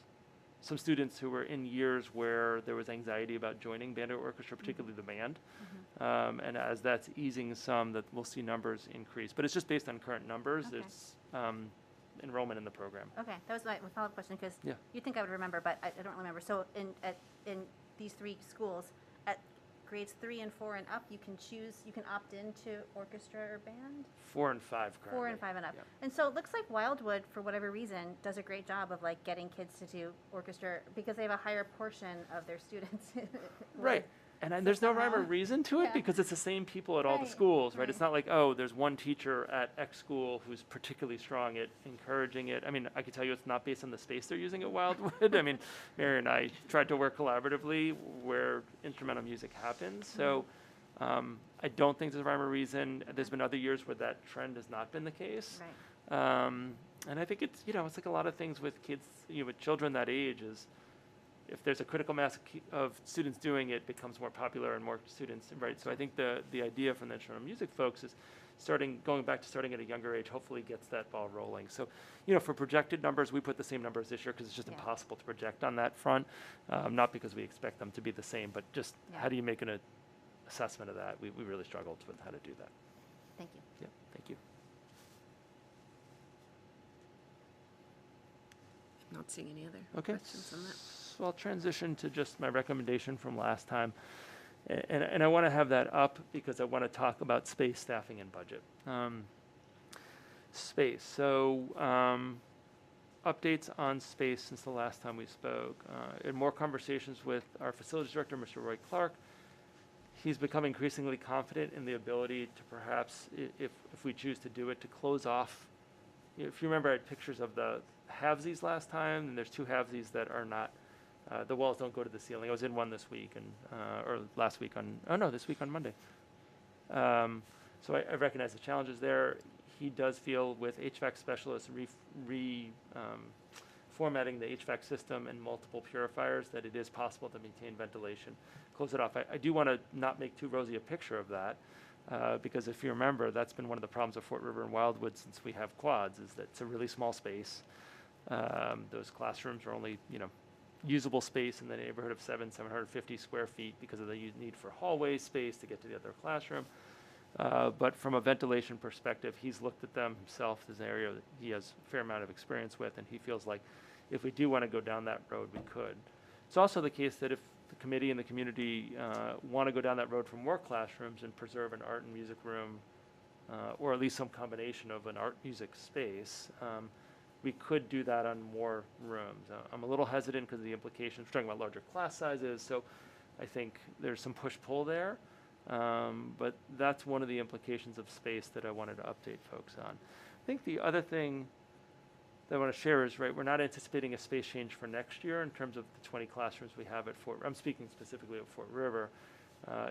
Speaker 3: some students who were in years where there was anxiety about joining band or orchestra, particularly the band, and as that's easing some, that we'll see numbers increase. But it's just based on current numbers.
Speaker 4: Okay.
Speaker 3: It's enrollment in the program.
Speaker 4: Okay, that was my follow-up question, because
Speaker 3: Yeah.
Speaker 4: you'd think I would remember, but I don't remember. So in these 3 schools, at grades 3 and 4 and up, you can opt into orchestra or band?
Speaker 3: 4 and 5 currently.
Speaker 4: 4 and 5 and up.
Speaker 3: Yeah.
Speaker 4: And so it looks like Wildwood, for whatever reason, does a great job of getting kids to do orchestra because they have a higher portion of their students.
Speaker 3: Right. And there's no rhyme or
Speaker 4: somehow-
Speaker 3: reason to it
Speaker 4: Yeah.
Speaker 3: because it's the same people at all the
Speaker 4: Right,
Speaker 3: schools, right?
Speaker 4: right.
Speaker 3: It's not like, oh, there's one teacher at X school who's particularly strong at encouraging it. I mean, I can tell you it's not based on the space they're using at Wildwood. I mean, Mary and I tried to work collaboratively where instrumental music happens. So I don't think there's a rhyme or reason. There's been other years where that trend has not been the case.
Speaker 4: Right.
Speaker 3: And I think it's, it's like a lot of things with kids, with children that age is, if there's a critical mass of students doing it, becomes more popular and more students, right? So I think the idea from the instrumental music folks is going back to starting at a younger age, hopefully gets that ball rolling. So, for projected numbers, we put the same numbers this year because it's just
Speaker 4: Yeah.
Speaker 3: impossible to project on that front. Not because we expect them to be the same, but just
Speaker 4: Yeah.
Speaker 3: how do you make an assessment of that? We really struggled with how to do that.
Speaker 4: Thank you.
Speaker 3: Yeah, thank you.
Speaker 1: I'm not seeing any other
Speaker 3: Okay.
Speaker 1: questions on that.
Speaker 3: So I'll transition to just my recommendation from last time. And I want to have that up because I want to talk about space, staffing, and budget. Space. So updates on space since the last time we spoke. In more conversations with our facilities director, Mr. Roy Clark, he's become increasingly confident in the ability to perhaps, if we choose to do it, to close off. If you remember, I had pictures of the halvesies last time, and there's two halvesies that are not, the walls don't go to the ceiling. I was in one this week, or last week this week on Monday. So I recognize the challenges there. He does feel with HVAC specialists formatting the HVAC system and multiple purifiers that it is possible to maintain ventilation. Close it off. I do want to not make too rosy a picture of that. Because if you remember, that's been one of the problems of Fort River and Wildwood since we have quads, is that it's a really small space. Those classrooms are only, usable space in the neighborhood of 750 square feet because of the need for hallway space to get to the other classroom. But from a ventilation perspective, he's looked at them himself as an area that he has a fair amount of experience with, and he feels like if we do want to go down that road, we could. It's also the case that if the committee and the community want to go down that road for more classrooms and preserve an art and music room, or at least some combination of an art music space, we could do that on more rooms. I'm a little hesitant because of the implications. We're talking about larger class sizes, so I think there's some push-pull there. But that's one of the implications of space that I wanted to update folks on. I think the other thing that I want to share is, we're not anticipating a space change for next year in terms of the 20 classrooms we have at I'm speaking specifically of Fort River.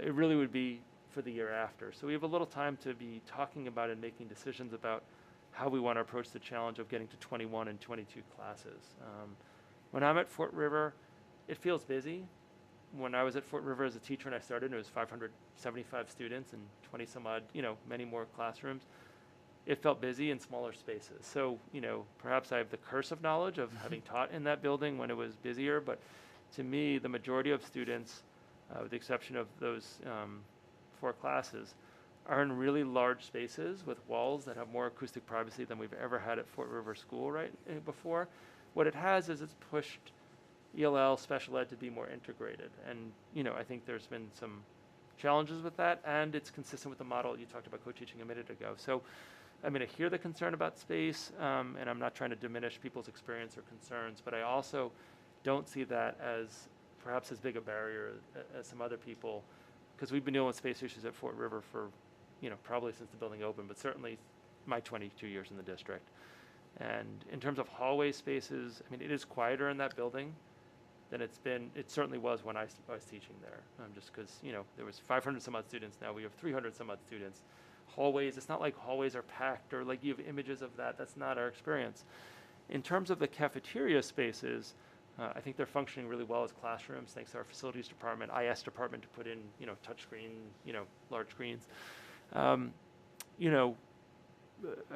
Speaker 3: It really would be for the year after. So we have a little time to be talking about and making decisions about how we want to approach the challenge of getting to 21 and 22 classes. When I'm at Fort River, it feels busy. When I was at Fort River as a teacher and I started, it was 575 students and 20 some odd, many more classrooms. It felt busy in smaller spaces. So, perhaps I have the curse of knowledge of having taught in that building when it was busier, but to me, the majority of students, with the exception of those 4 classes, are in really large spaces with walls that have more acoustic privacy than we've ever had at Fort River School before. What it has is it's pushed ELL, special ed to be more integrated. And, I think there's been some challenges with that, and it's consistent with the model you talked about co-teaching a minute ago. So I hear the concern about space, and I'm not trying to diminish people's experience or concerns, but I also don't see that as perhaps as big a barrier as some other people, because we've been dealing with space issues at Fort River for, probably since the building opened, but certainly my 22 years in the district. And in terms of hallway spaces, it is quieter in that building than it certainly was when I was teaching there. Just because, there was 500 some odd students, now we have 300 some odd students. Hallways, it's not like hallways are packed or like you have images of that. That's not our experience. In terms of the cafeteria spaces, I think they're functioning really well as classrooms, thanks to our facilities department, IS department to put in, touchscreen, large screens. I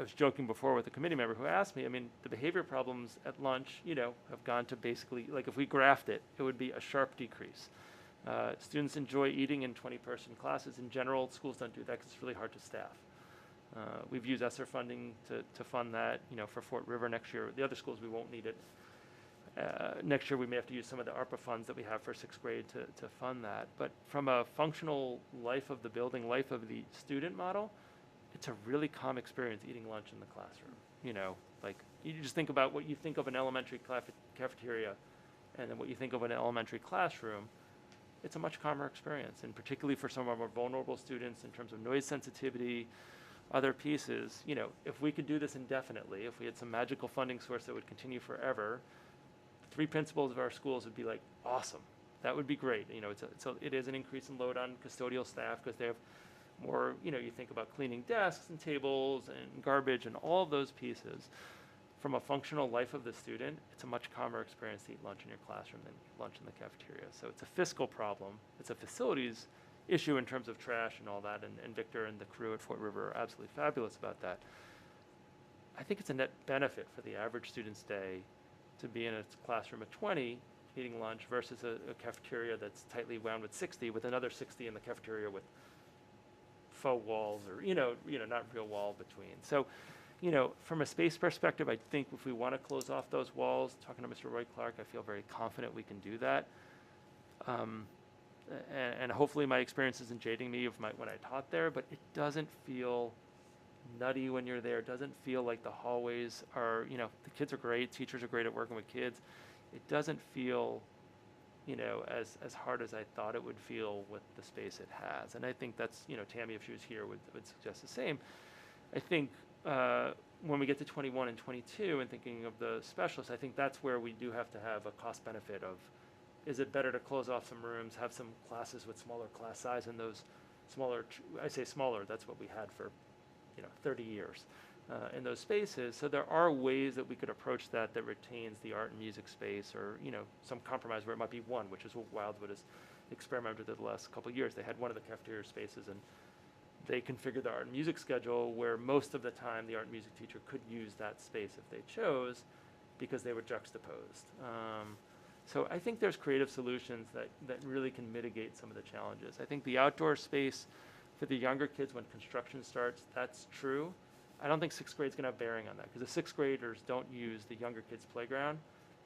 Speaker 3: was joking before with a committee member who asked me, the behavior problems at lunch, have gone to basically, like if we graphed it, it would be a sharp decrease. Students enjoy eating in 20-person classes. In general, schools don't do that because it's really hard to staff. We've used ESSER funding to fund that, for Fort River next year. The other schools, we won't need it. Next year, we may have to use some of the ARPA funds that we have for 6th grade to fund that. But from a functional life of the building, life of the student model, it's a really calm experience eating lunch in the classroom. Like you just think about what you think of an elementary cafeteria and then what you think of an elementary classroom. It's a much calmer experience, and particularly for some of our more vulnerable students in terms of noise sensitivity, other pieces. If we could do this indefinitely, if we had some magical funding source that would continue forever, the 3 principals of our schools would be like, awesome. That would be great. You know, it is an increase in load on custodial staff because they have more, you know, you think about cleaning desks and tables and garbage and all of those pieces. From a functional life of the student, it's a much calmer experience to eat lunch in your classroom than lunch in the cafeteria. So it's a fiscal problem. It's a facilities issue in terms of trash and all that, and Victor and the crew at Fort River are absolutely fabulous about that. I think it's a net benefit for the average student's day to be in a classroom of 20 eating lunch versus a cafeteria that's tightly wound with 60, with another 60 in the cafeteria with faux walls or, not real wall between. So, from a space perspective, I think if we want to close off those walls, talking to Mr. Roy Clark, I feel very confident we can do that. And hopefully my experience isn't jading me of when I taught there, but it doesn't feel nutty when you're there. It doesn't feel like the hallways are, the kids are great, teachers are great at working with kids. It doesn't feel, as hard as I thought it would feel with the space it has. And I think that's, Tammy, if she was here, would suggest the same. I think when we get to 21 and 22 and thinking of the specialists, I think that's where we do have to have a cost benefit of, is it better to close off some rooms, have some classes with smaller class size, and those smaller, I say smaller, that's what we had for 30 years in those spaces. So there are ways that we could approach that retains the art and music space, or some compromise where it might be one, which is what Wildwood has experimented with the last couple of years. They had one of the cafeteria spaces, and they configured the art and music schedule where most of the time the art and music teacher could use that space if they chose, because they were juxtaposed. So I think there's creative solutions that really can mitigate some of the challenges. I think the outdoor space for the younger kids when construction starts, that's true. I don't think sixth grade's gonna have bearing on that, because the sixth graders don't use the younger kids' playground,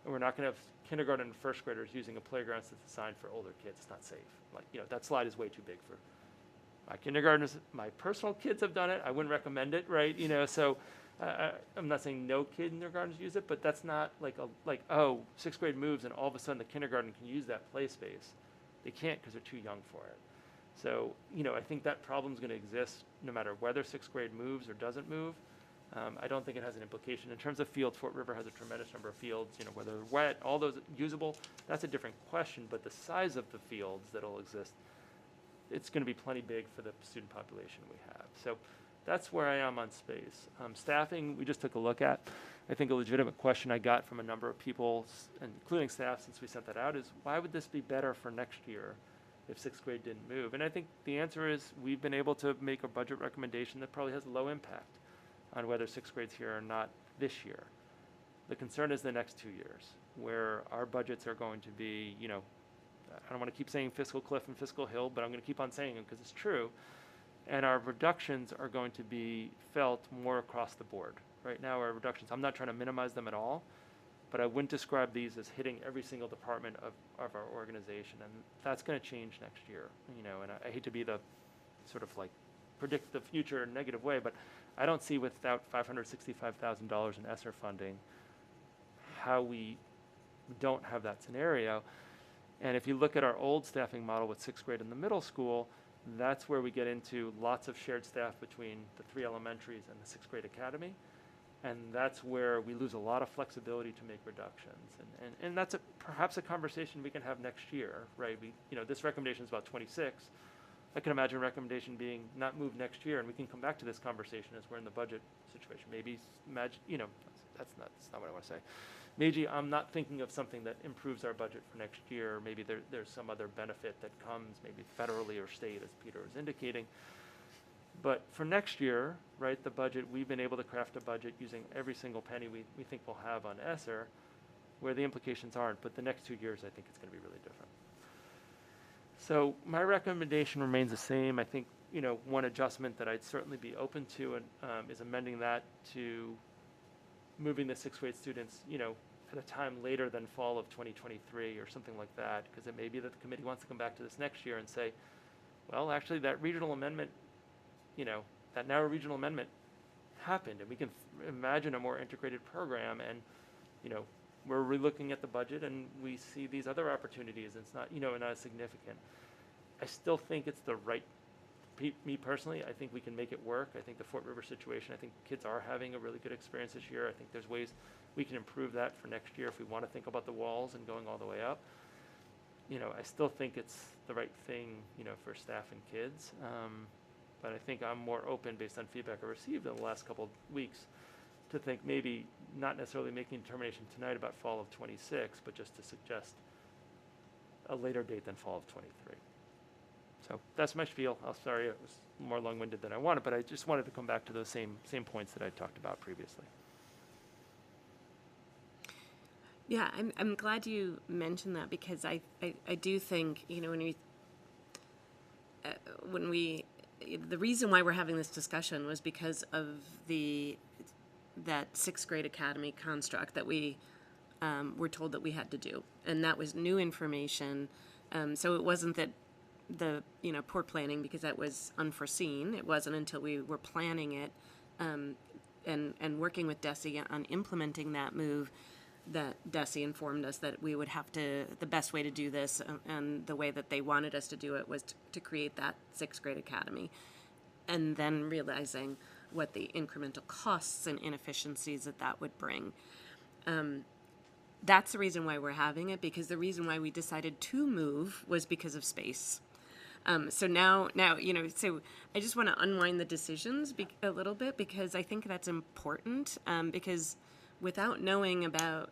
Speaker 3: and we're not gonna have kindergarten and first graders using a playground that's designed for older kids. It's not safe. That slide is way too big for my kindergartners. My personal kids have done it. I wouldn't recommend it, right? So I'm not saying no kindergartens use it, but that's not sixth grade moves and all of a sudden the kindergarten can use that play space. They can't because they're too young for it. So, I think that problem's going to exist no matter whether sixth grade moves or doesn't move. I don't think it has an implication. In terms of fields, Fort River has a tremendous number of fields, whether they're wet, all those usable, that's a different question, but the size of the fields that'll exist, it's going to be plenty big for the student population we have. So that's where I am on space. Staffing, we just took a look at. I think a legitimate question I got from a number of people, including staff since we sent that out, is why would this be better for next year if sixth grade didn't move? And I think the answer is we've been able to make a budget recommendation that probably has low impact on whether sixth grade's here or not this year. The concern is the next 2 years, where our budgets are going to be, I don't want to keep saying fiscal cliff and fiscal hill, but I'm going to keep on saying them because it's true. And our reductions are going to be felt more across the board. Right now, our reductions, I'm not trying to minimize them at all, but I wouldn't describe these as hitting every single department of our organization. And that's going to change next year, and I hate to be the sort of predict the future in a negative way, but I don't see without $565,000 in ESSER funding how we don't have that scenario. And if you look at our old staffing model with sixth grade in the middle school, that's where we get into lots of shared staff between the 3 elementaries and the sixth grade academy. And that's where we lose a lot of flexibility to make reductions. And that's perhaps a conversation we can have next year, right? This recommendation is about 26. I can imagine a recommendation being not moved next year, and we can come back to this conversation as we're in the budget situation. Maybe, that's not what I want to say. Maybe I'm not thinking of something that improves our budget for next year. Maybe there's some other benefit that comes, maybe federally or state, as Peter was indicating. But for next year, right, the budget, we've been able to craft a budget using every single penny we think we'll have on ESSER, where the implications aren't. But the next 2 years, I think it's going to be really different. So my recommendation remains the same. I think, one adjustment that I'd certainly be open to is amending that to moving the sixth grade students, at a time later than fall of 2023 or something like that, because it may be that the committee wants to come back to this next year and say, well, actually that regional amendment, that narrow regional amendment happened, and we can imagine a more integrated program, and, we're relooking at the budget and we see these other opportunities, and it's not, not as significant. I still think it's the right, me personally, I think we can make it work. I think the Fort River situation, I think kids are having a really good experience this year. I think there's ways we can improve that for next year if we want to think about the walls and going all the way up. I still think it's the right thing, for staff and kids. But I think I'm more open based on feedback I received in the last couple of weeks to think maybe not necessarily making a determination tonight about fall of 26, but just to suggest a later date than fall of 23. So that's my spiel. I'm sorry it was more long-winded than I wanted, but I just wanted to come back to those same points that I talked about previously.
Speaker 1: Yeah, I'm glad you mentioned that because I do think, when we the reason why we're having this discussion was because of that sixth grade academy construct that we were told that we had to do, and that was new information. So it wasn't that poor planning, because that was unforeseen. It wasn't until we were planning it and working with DESE on implementing that move that DESE informed us that we would have to, the best way to do this and the way that they wanted us to do it was to create that sixth grade academy. And then realizing what the incremental costs and inefficiencies that would bring. That's the reason why we're having it, because the reason why we decided to move was because of space. So now, so I just want to unwind the decisions a little bit, because I think that's important, because without knowing about,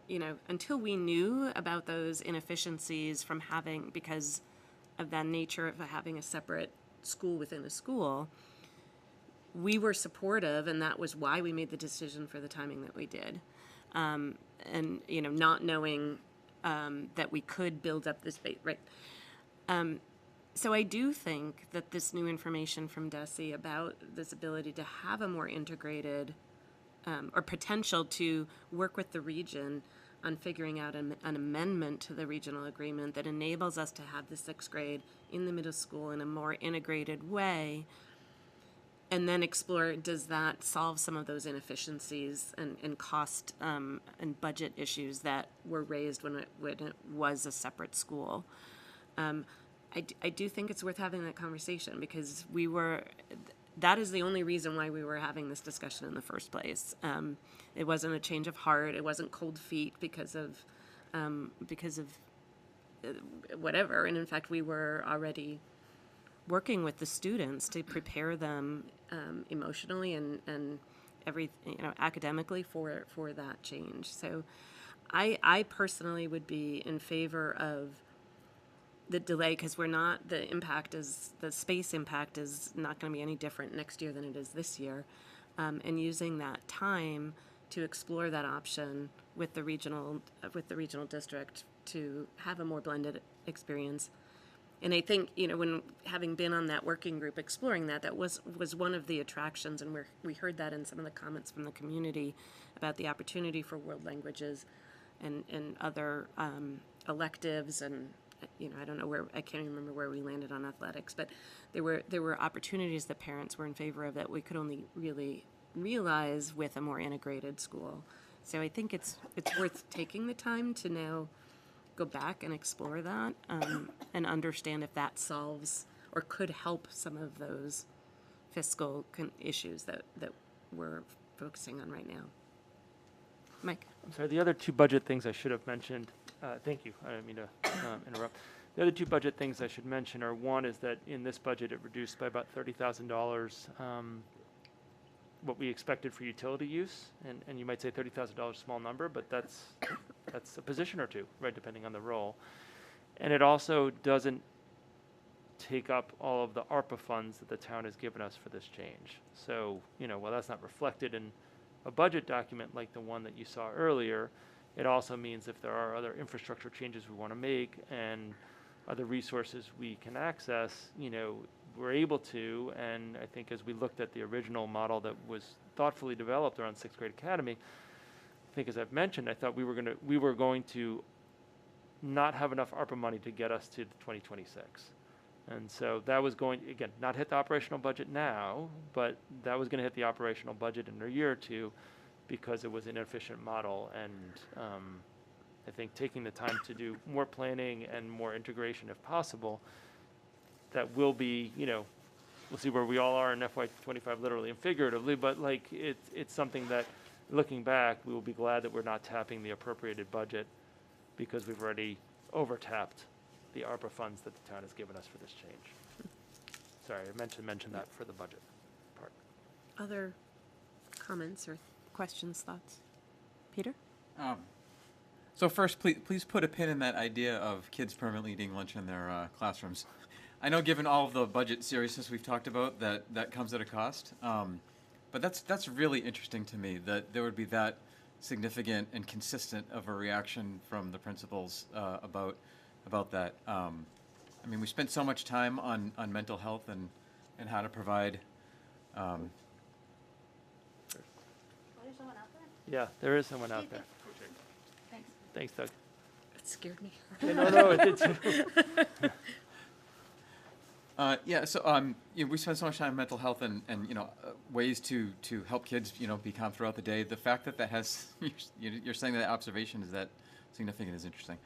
Speaker 1: until we knew about those inefficiencies from because of the nature of having a separate school within a school, we were supportive, and that was why we made the decision for the timing that we did. And, not knowing that we could build up this space, right? So I do think that this new information from DESE about this ability to have a more integrated or potential to work with the region on figuring out an amendment to the regional agreement that enables us to have the sixth grade in the middle school in a more integrated way, and then explore, does that solve some of those inefficiencies and cost and budget issues that were raised when it was a separate school. I do think it's worth having that conversation, because that is the only reason why we were having this discussion in the first place. It wasn't a change of heart. It wasn't cold feet because of whatever. And in fact, we were already working with the students to prepare them emotionally and academically for that change. So I personally would be in favor of the delay, because the space impact is not going to be any different next year than it is this year, and using that time to explore that option with the regional district to have a more blended experience. And I think, when having been on that working group exploring that was one of the attractions, and we heard that in some of the comments from the community about the opportunity for world languages and other electives, and I don't know I can't even remember where we landed on athletics, but there were opportunities that parents were in favor of that we could only really realize with a more integrated school. So I think it's worth taking the time to now go back and explore that, and understand if that solves or could help some of those fiscal issues that we're focusing on right now. Mike?
Speaker 3: I'm sorry, the other two budget things I should have mentioned, thank you, I didn't mean to interrupt. The other two budget things I should mention are, one is that in this budget it reduced by about $30,000 what we expected for utility use, and you might say $30,000 small number, but that's a position or two, right, depending on the role. And it also doesn't take up all of the ARPA funds that the town has given us for this change. So, while that's not reflected in a budget document like the one that you saw earlier, it also means if there are other infrastructure changes we want to make and other resources we can access, we're able to. And I think as we looked at the original model that was thoughtfully developed around sixth grade academy, I think, as I've mentioned, I thought we were going to not have enough ARPA money to get us to 2026. And so that was going, again, not hit the operational budget now, but that was going to hit the operational budget in a year or two, because it was an inefficient model. And I think taking the time to do more planning and more integration if possible, that will be, we'll see where we all are in FY25 literally and figuratively, but it's something that, looking back, we will be glad that we're not tapping the appropriated budget, because we've already over-tapped the ARPA funds that the town has given us for this change. Sorry, I meant to mention that for the budget part.
Speaker 1: Other comments or questions, thoughts? Peter?
Speaker 5: So first, please put a pin in that idea of kids permanently eating lunch in their classrooms. I know, given all of the budget seriousness we've talked about, that comes at a cost. But that's really interesting to me, that there would be that significant and consistent of a reaction from the principals about that. I mean, we spent so much time on mental health and how to provide.
Speaker 4: Oh, there's someone out there?
Speaker 3: Yeah, there is someone out there.
Speaker 4: Thanks.
Speaker 3: Thanks, Doug.
Speaker 1: It scared me.
Speaker 3: Yeah, no, it did too.
Speaker 5: Yeah, so we spend so much time on mental health and ways to help kids be calm throughout the day. The fact that has you're saying that observation is that significant is interesting.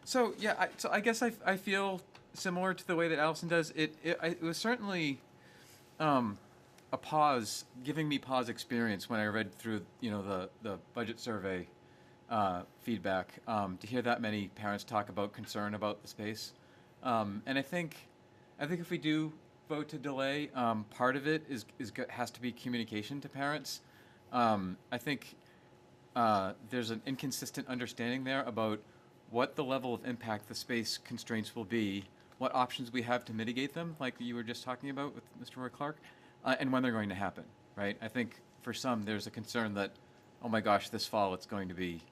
Speaker 5: So yeah, I guess I feel similar to the way that Allison does. It was certainly a giving me pause experience when I read through the budget survey feedback to hear that many parents talk about concern about the space. And I think if we do vote to delay, part of it has to be communication to parents. I think there's an inconsistent understanding there about what the level of impact the space constraints will be, what options we have to mitigate them, like you were just talking about with Mr. Roy Clark, and when they're going to happen, right? I think for some there's a concern that, oh my gosh, this fall it's going to be,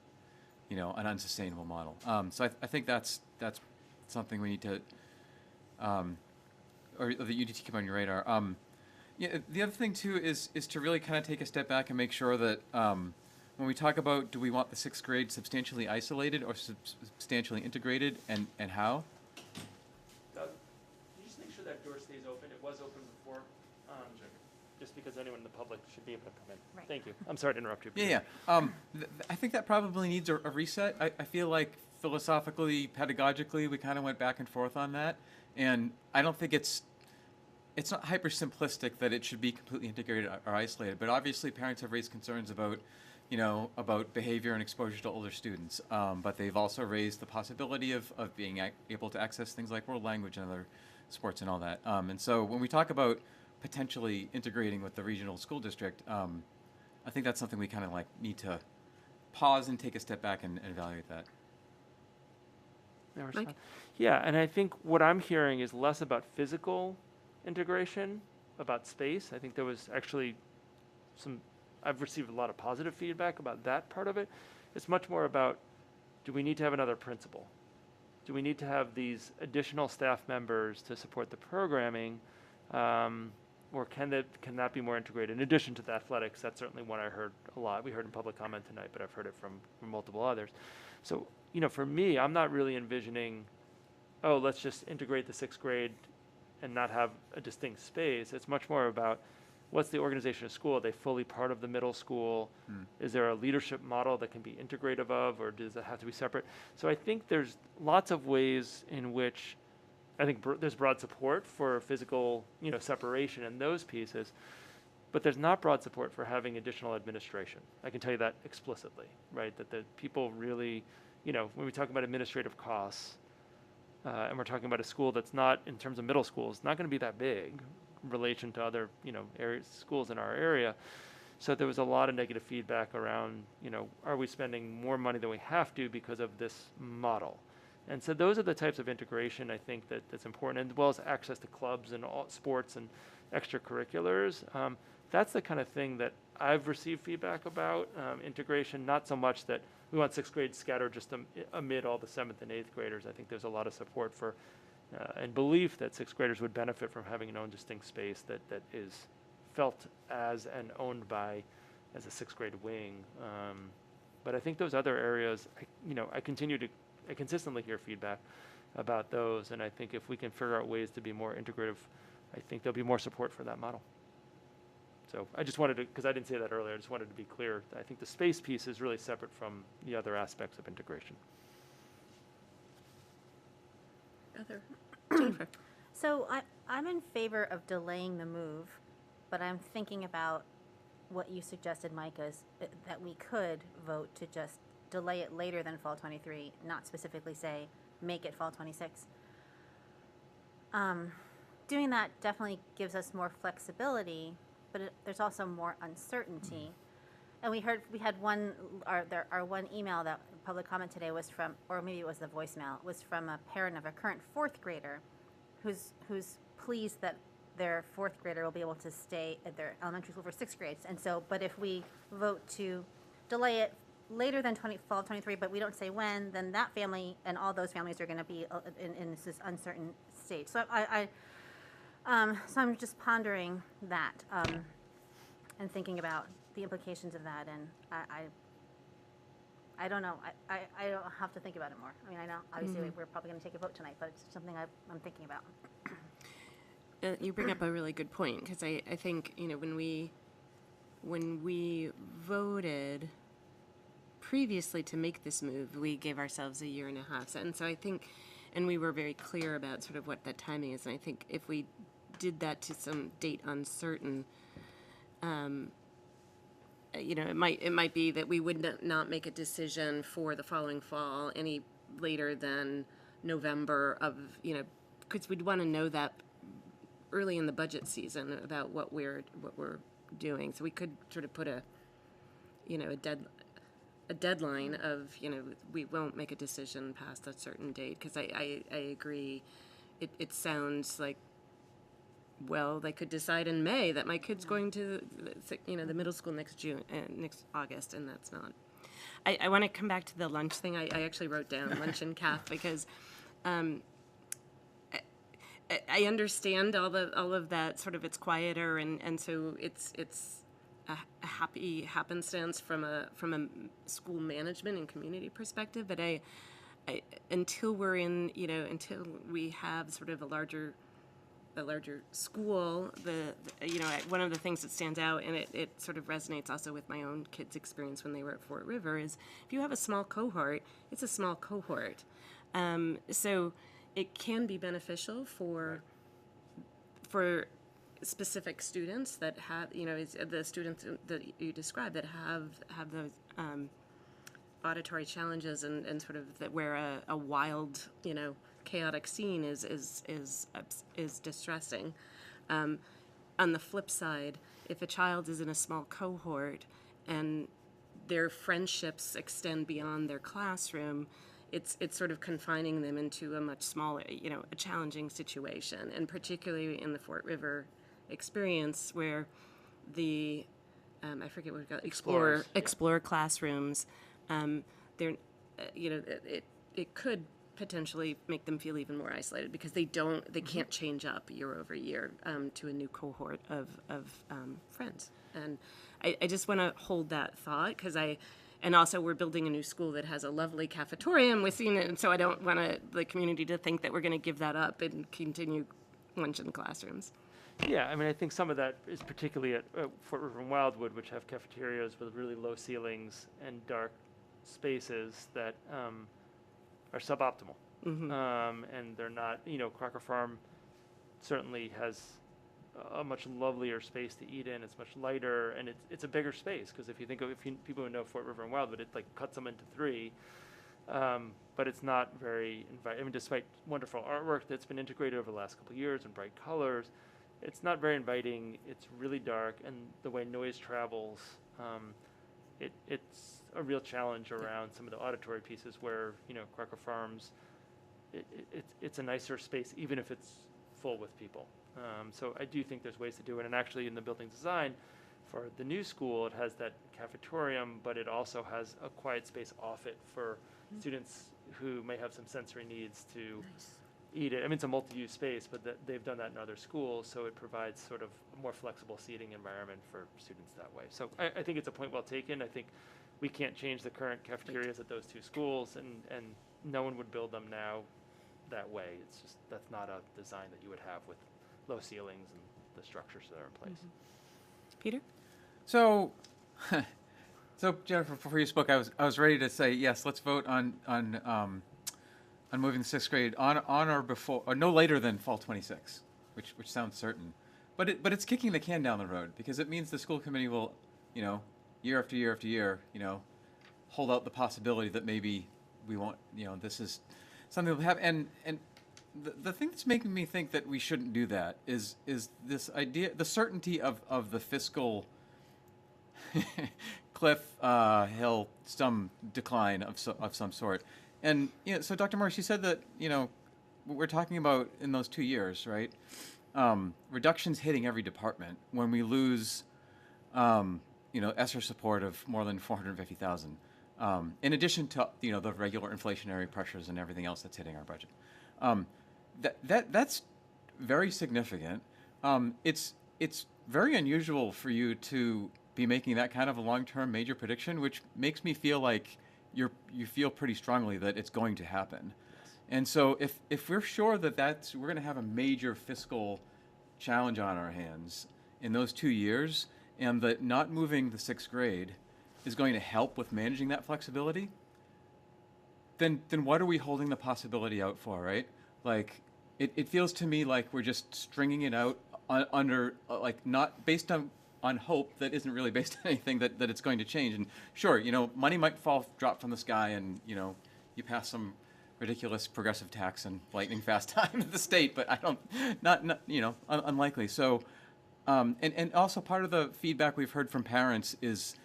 Speaker 5: an unsustainable model. So I think that's something we need to, or that you need to keep on your radar. Yeah, the other thing too is to really kind of take a step back and make sure that when we talk about do we want the sixth grade substantially isolated or substantially integrated, and how?
Speaker 3: Doug, can you just make sure that door stays open? It was open before, just because anyone in the public should be able to come in.
Speaker 4: Right.
Speaker 3: Thank you. I'm sorry to interrupt you.
Speaker 5: Yeah. I think that probably needs a reset. I feel like philosophically, pedagogically, we kind of went back and forth on that, and I don't think it's not hyper simplistic that it should be completely integrated or isolated. But obviously, parents have raised concerns about behavior and exposure to older students. But they've also raised the possibility of being able to access things like world language and other sports and all that. And so when we talk about potentially integrating with the regional school district, I think that's something we kind of need to pause and take a step back and evaluate that.
Speaker 1: Mike?
Speaker 3: Yeah, and I think what I'm hearing is less about physical integration, about space. I think there was actually I've received a lot of positive feedback about that part of it. It's much more about, do we need to have another principal? Do we need to have these additional staff members to support the programming? Or can that be more integrated? In addition to the athletics, that's certainly one I heard a lot. We heard in public comment tonight, but I've heard it from multiple others. So, for me, I'm not really envisioning, let's just integrate the sixth grade and not have a distinct space. It's much more about, what's the organization of school? Are they fully part of the middle school? Is there a leadership model that can be integrative of, or does it have to be separate? So I think there's lots of ways in which I think there's broad support for physical, separation and those pieces, but there's not broad support for having additional administration. I can tell you that explicitly, right? That the people really, when we talk about administrative costs, and we're talking about a school that's not, in terms of middle schools, not going to be that big in relation to other, schools in our area. So there was a lot of negative feedback around, are we spending more money than we have to because of this model? And so those are the types of integration I think that's important, as well as access to clubs and all sports and extracurriculars. That's the kind of thing that I've received feedback about, integration, not so much that we want sixth grade scattered just amid all the seventh and eighth graders. I think there's a lot of support for and belief that sixth graders would benefit from having an own distinct space that is felt as and owned by as a sixth grade wing. But I think those other areas, I consistently hear feedback about those, and I think if we can figure out ways to be more integrative, I think there'll be more support for that model. So I just wanted to, because I didn't say that earlier, I just wanted to be clear. I think the space piece is really separate from the other aspects of integration.
Speaker 1: Jennifer?
Speaker 4: So I'm in favor of delaying the move, but I'm thinking about what you suggested, Mike, is that we could vote to just delay it later than fall 23, not specifically say make it fall 26. Doing that definitely gives us more flexibility, but there's also more uncertainty. And we had our one email that public comment today was from, or maybe it was the voicemail, was from a parent of a current fourth grader who's pleased that their fourth grader will be able to stay at their elementary school for sixth grades. And so, but if we vote to delay it later than fall of 23, but we don't say when, then that family and all those families are going to be in this uncertain state. So so I'm just pondering that and thinking about the implications of that, and I don't know. I don't have to think about it more. I mean, I know obviously we're probably going to take a vote tonight, but it's something I'm thinking about.
Speaker 1: You bring up a really good point, because I think, when we voted previously to make this move, we gave ourselves a year and a half. And so I think, and we were very clear about sort of what that timing is. And I think if we did that to some date uncertain, it might be that we would not make a decision for the following fall any later than November of, because we'd want to know that early in the budget season about what we're doing. So we could sort of put a deadline of, we won't make a decision past a certain date, because I agree. It sounds like, well, they could decide in May that my kid's going to, the middle school next August, and that's not. I want to come back to the lunch thing. I actually wrote down lunch and calf, because I understand all of that. Sort of, it's quieter, and so it's a happy happenstance from a school management and community perspective. But I until we're in, until we have sort of a larger school, one of the things that stands out, and it sort of resonates also with my own kids' experience when they were at Fort River, is if you have a small cohort, it's a small cohort. So it can be beneficial for specific students that have, the students that you described that have those auditory challenges and sort of that where a wild, chaotic scene is distressing. On the flip side, if a child is in a small cohort and their friendships extend beyond their classroom, it's sort of confining them into a much smaller, a challenging situation. And particularly in the Fort River experience, where the I forget what we call Explorer classrooms, they're it could potentially make them feel even more isolated, because they can't change up year over year to a new cohort of friends. And I just want to hold that thought, because and also we're building a new school that has a lovely cafeteria, and we've seen it, and so I don't want the community to think that we're going to give that up and continue lunch in classrooms.
Speaker 3: Yeah, I mean, I think some of that is particularly at Fort River and Wildwood, which have cafeterias with really low ceilings and dark spaces that are suboptimal. And they're not, Crocker Farm certainly has a much lovelier space to eat in. It's much lighter, and it's a bigger space, because if people who know Fort River and Wildwood, it like cuts them into three. But it's not very despite wonderful artwork that's been integrated over the last couple of years and bright colors, it's not very inviting. It's really dark, and the way noise travels, it's a real challenge around some of the auditory pieces where, Crocker Farms, it's a nicer space, even if it's full with people. So I do think there's ways to do it. And actually in the building design for the new school, it has that cafetorium, but it also has a quiet space off it for students who may have some sensory needs to eat it. I mean, it's a multi-use space, but they've done that in other schools, so it provides sort of a more flexible seating environment for students that way. So I think it's a point well taken. I think we can't change the current cafeterias at those two schools, and no one would build them now that way. It's just, that's not a design that you would have with low ceilings and the structures that are in place.
Speaker 1: Peter?
Speaker 5: So, Jennifer, before you spoke, I was ready to say yes. Let's vote on moving the sixth grade on or before, or no later than fall 26, which sounds certain. But it's kicking the can down the road, because it means the school committee will, year after year after year, hold out the possibility that maybe we won't, this is. something will happen. And the thing that's making me think that we shouldn't do that is this idea, the certainty of the fiscal cliff, hill, some decline of some sort. And so Dr. Morris, you said that we're talking about in those 2 years, right? Reductions hitting every department when we lose, ESSER support of more than 450,000. In addition to the regular inflationary pressures and everything else that's hitting our budget. That's very significant. It's very unusual for you to be making that kind of a long-term major prediction, which makes me feel like you feel pretty strongly that it's going to happen. And so if we're sure that we're going to have a major fiscal challenge on our hands in those 2 years, and that not moving the 6th grade is going to help with managing that flexibility, then what are we holding the possibility out for, right? Like, it feels to me like we're just stringing it out under, like, not based on hope that isn't really based on anything that it's going to change. And sure, money might drop from the sky, and you pass some ridiculous progressive tax and lightning fast time to the state, but unlikely. So, and also part of the feedback we've heard from parents is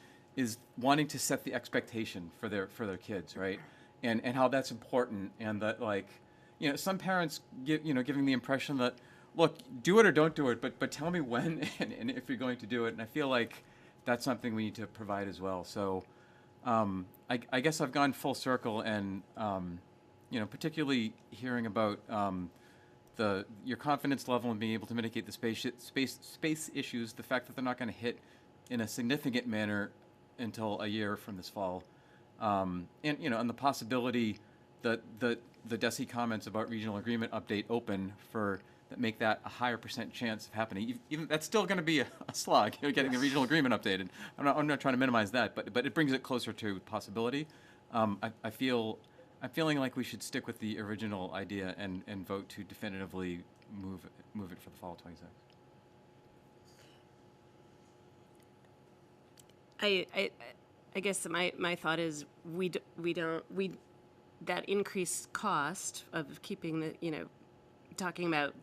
Speaker 5: wanting to set the expectation for their kids, right? And how that's important, and that, like, some parents giving the impression that, look, do it or don't do it, but tell me when and if you're going to do it. And I feel like that's something we need to provide as well. So I guess I've gone full circle, and particularly hearing about your confidence level in being able to mitigate the space issues, the fact that they're not going to hit in a significant manner until a year from this fall, and the possibility that the DESI comments about regional agreement update open that make that a higher % chance of happening. Even that's still going to be a slog, getting the regional agreement updated. I'm not trying to minimize that, but it brings it closer to possibility. I'm feeling like we should stick with the original idea and vote to definitively move it for the fall of 26.
Speaker 1: I guess my thought is that increased cost of keeping talking about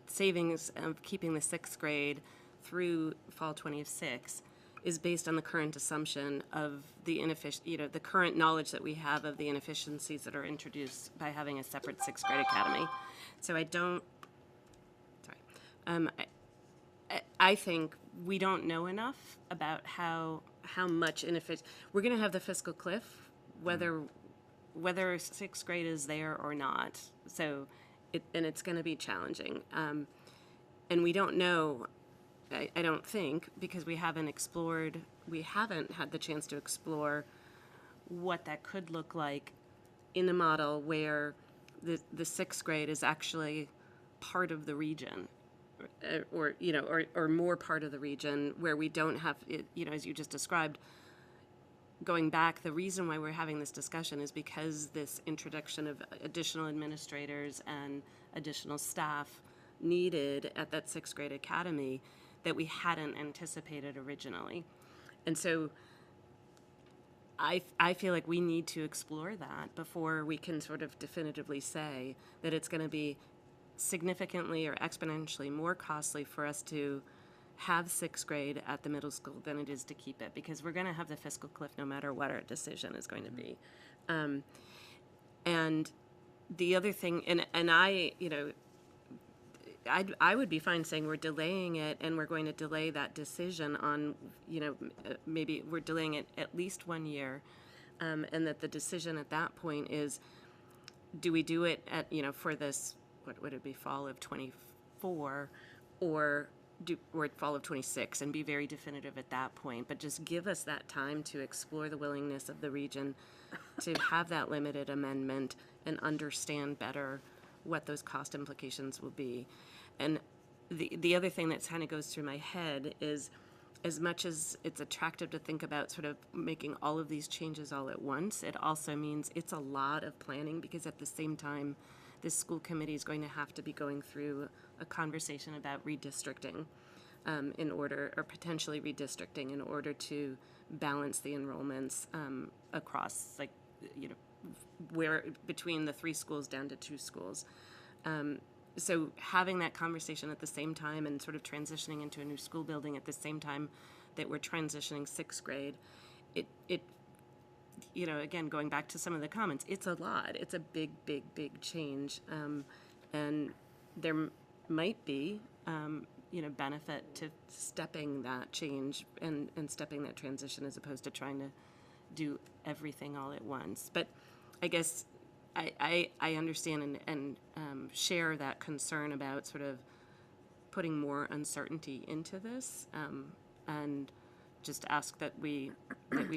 Speaker 1: savings of keeping the 6th grade through fall 26 is based on the current assumption of the the current knowledge that we have of the inefficiencies that are introduced by having a separate 6th grade academy. So I think we don't know enough about how much inefficient we're going to have the fiscal cliff, whether 6th grade is there or not. So it's going to be challenging, and we don't know. I don't think, because we haven't had the chance to explore what that could look like in a model where the 6th grade is actually part of the region, or more part of the region, where we don't have, as you just described, going back, the reason why we're having this discussion is because this introduction of additional administrators and additional staff needed at that 6th grade academy that we hadn't anticipated originally. And so I feel like we need to explore that before we can sort of definitively say that it's going to be significantly or exponentially more costly for us to have 6th grade at the middle school than it is to keep it, because we're going to have the fiscal cliff no matter what our decision is going to be. And the other thing, and I would be fine saying we're delaying it, and we're going to delay that decision on, maybe we're delaying it at least 1 year, and that the decision at that point is, do we do it at, for this, what would it be, fall of 24, or fall of 26, and be very definitive at that point, but just give us that time to explore the willingness of the region to have that limited amendment and understand better what those cost implications will be. And the other thing that kind of goes through my head is, as much as it's attractive to think about sort of making all of these changes all at once, it also means it's a lot of planning, because at the same time, this school committee is going to have to be going through a conversation about redistricting potentially redistricting in order to balance the enrollments across, like, where between the 3 schools down to 2 schools. So having that conversation at the same time and sort of transitioning into a new school building at the same time that we're transitioning 6th grade, it again, going back to some of the comments, it's a lot. It's a big, big, big change. And there might be, benefit to stepping that change and stepping that transition as opposed to trying to do everything all at once. But I guess I understand and share that concern about sort of putting more uncertainty into this, and just ask that we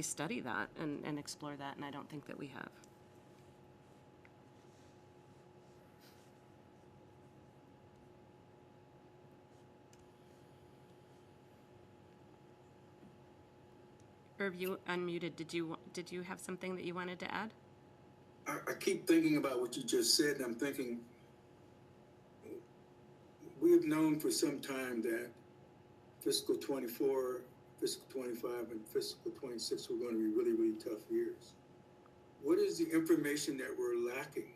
Speaker 1: study that and explore that, and I don't think that we have. Irv, you unmuted. Did you have something that you wanted to add?
Speaker 6: I keep thinking about what you just said, and I'm thinking we have known for some time that fiscal 24, fiscal 25, and fiscal 26 were going to be really, really tough years. What is the information that we're lacking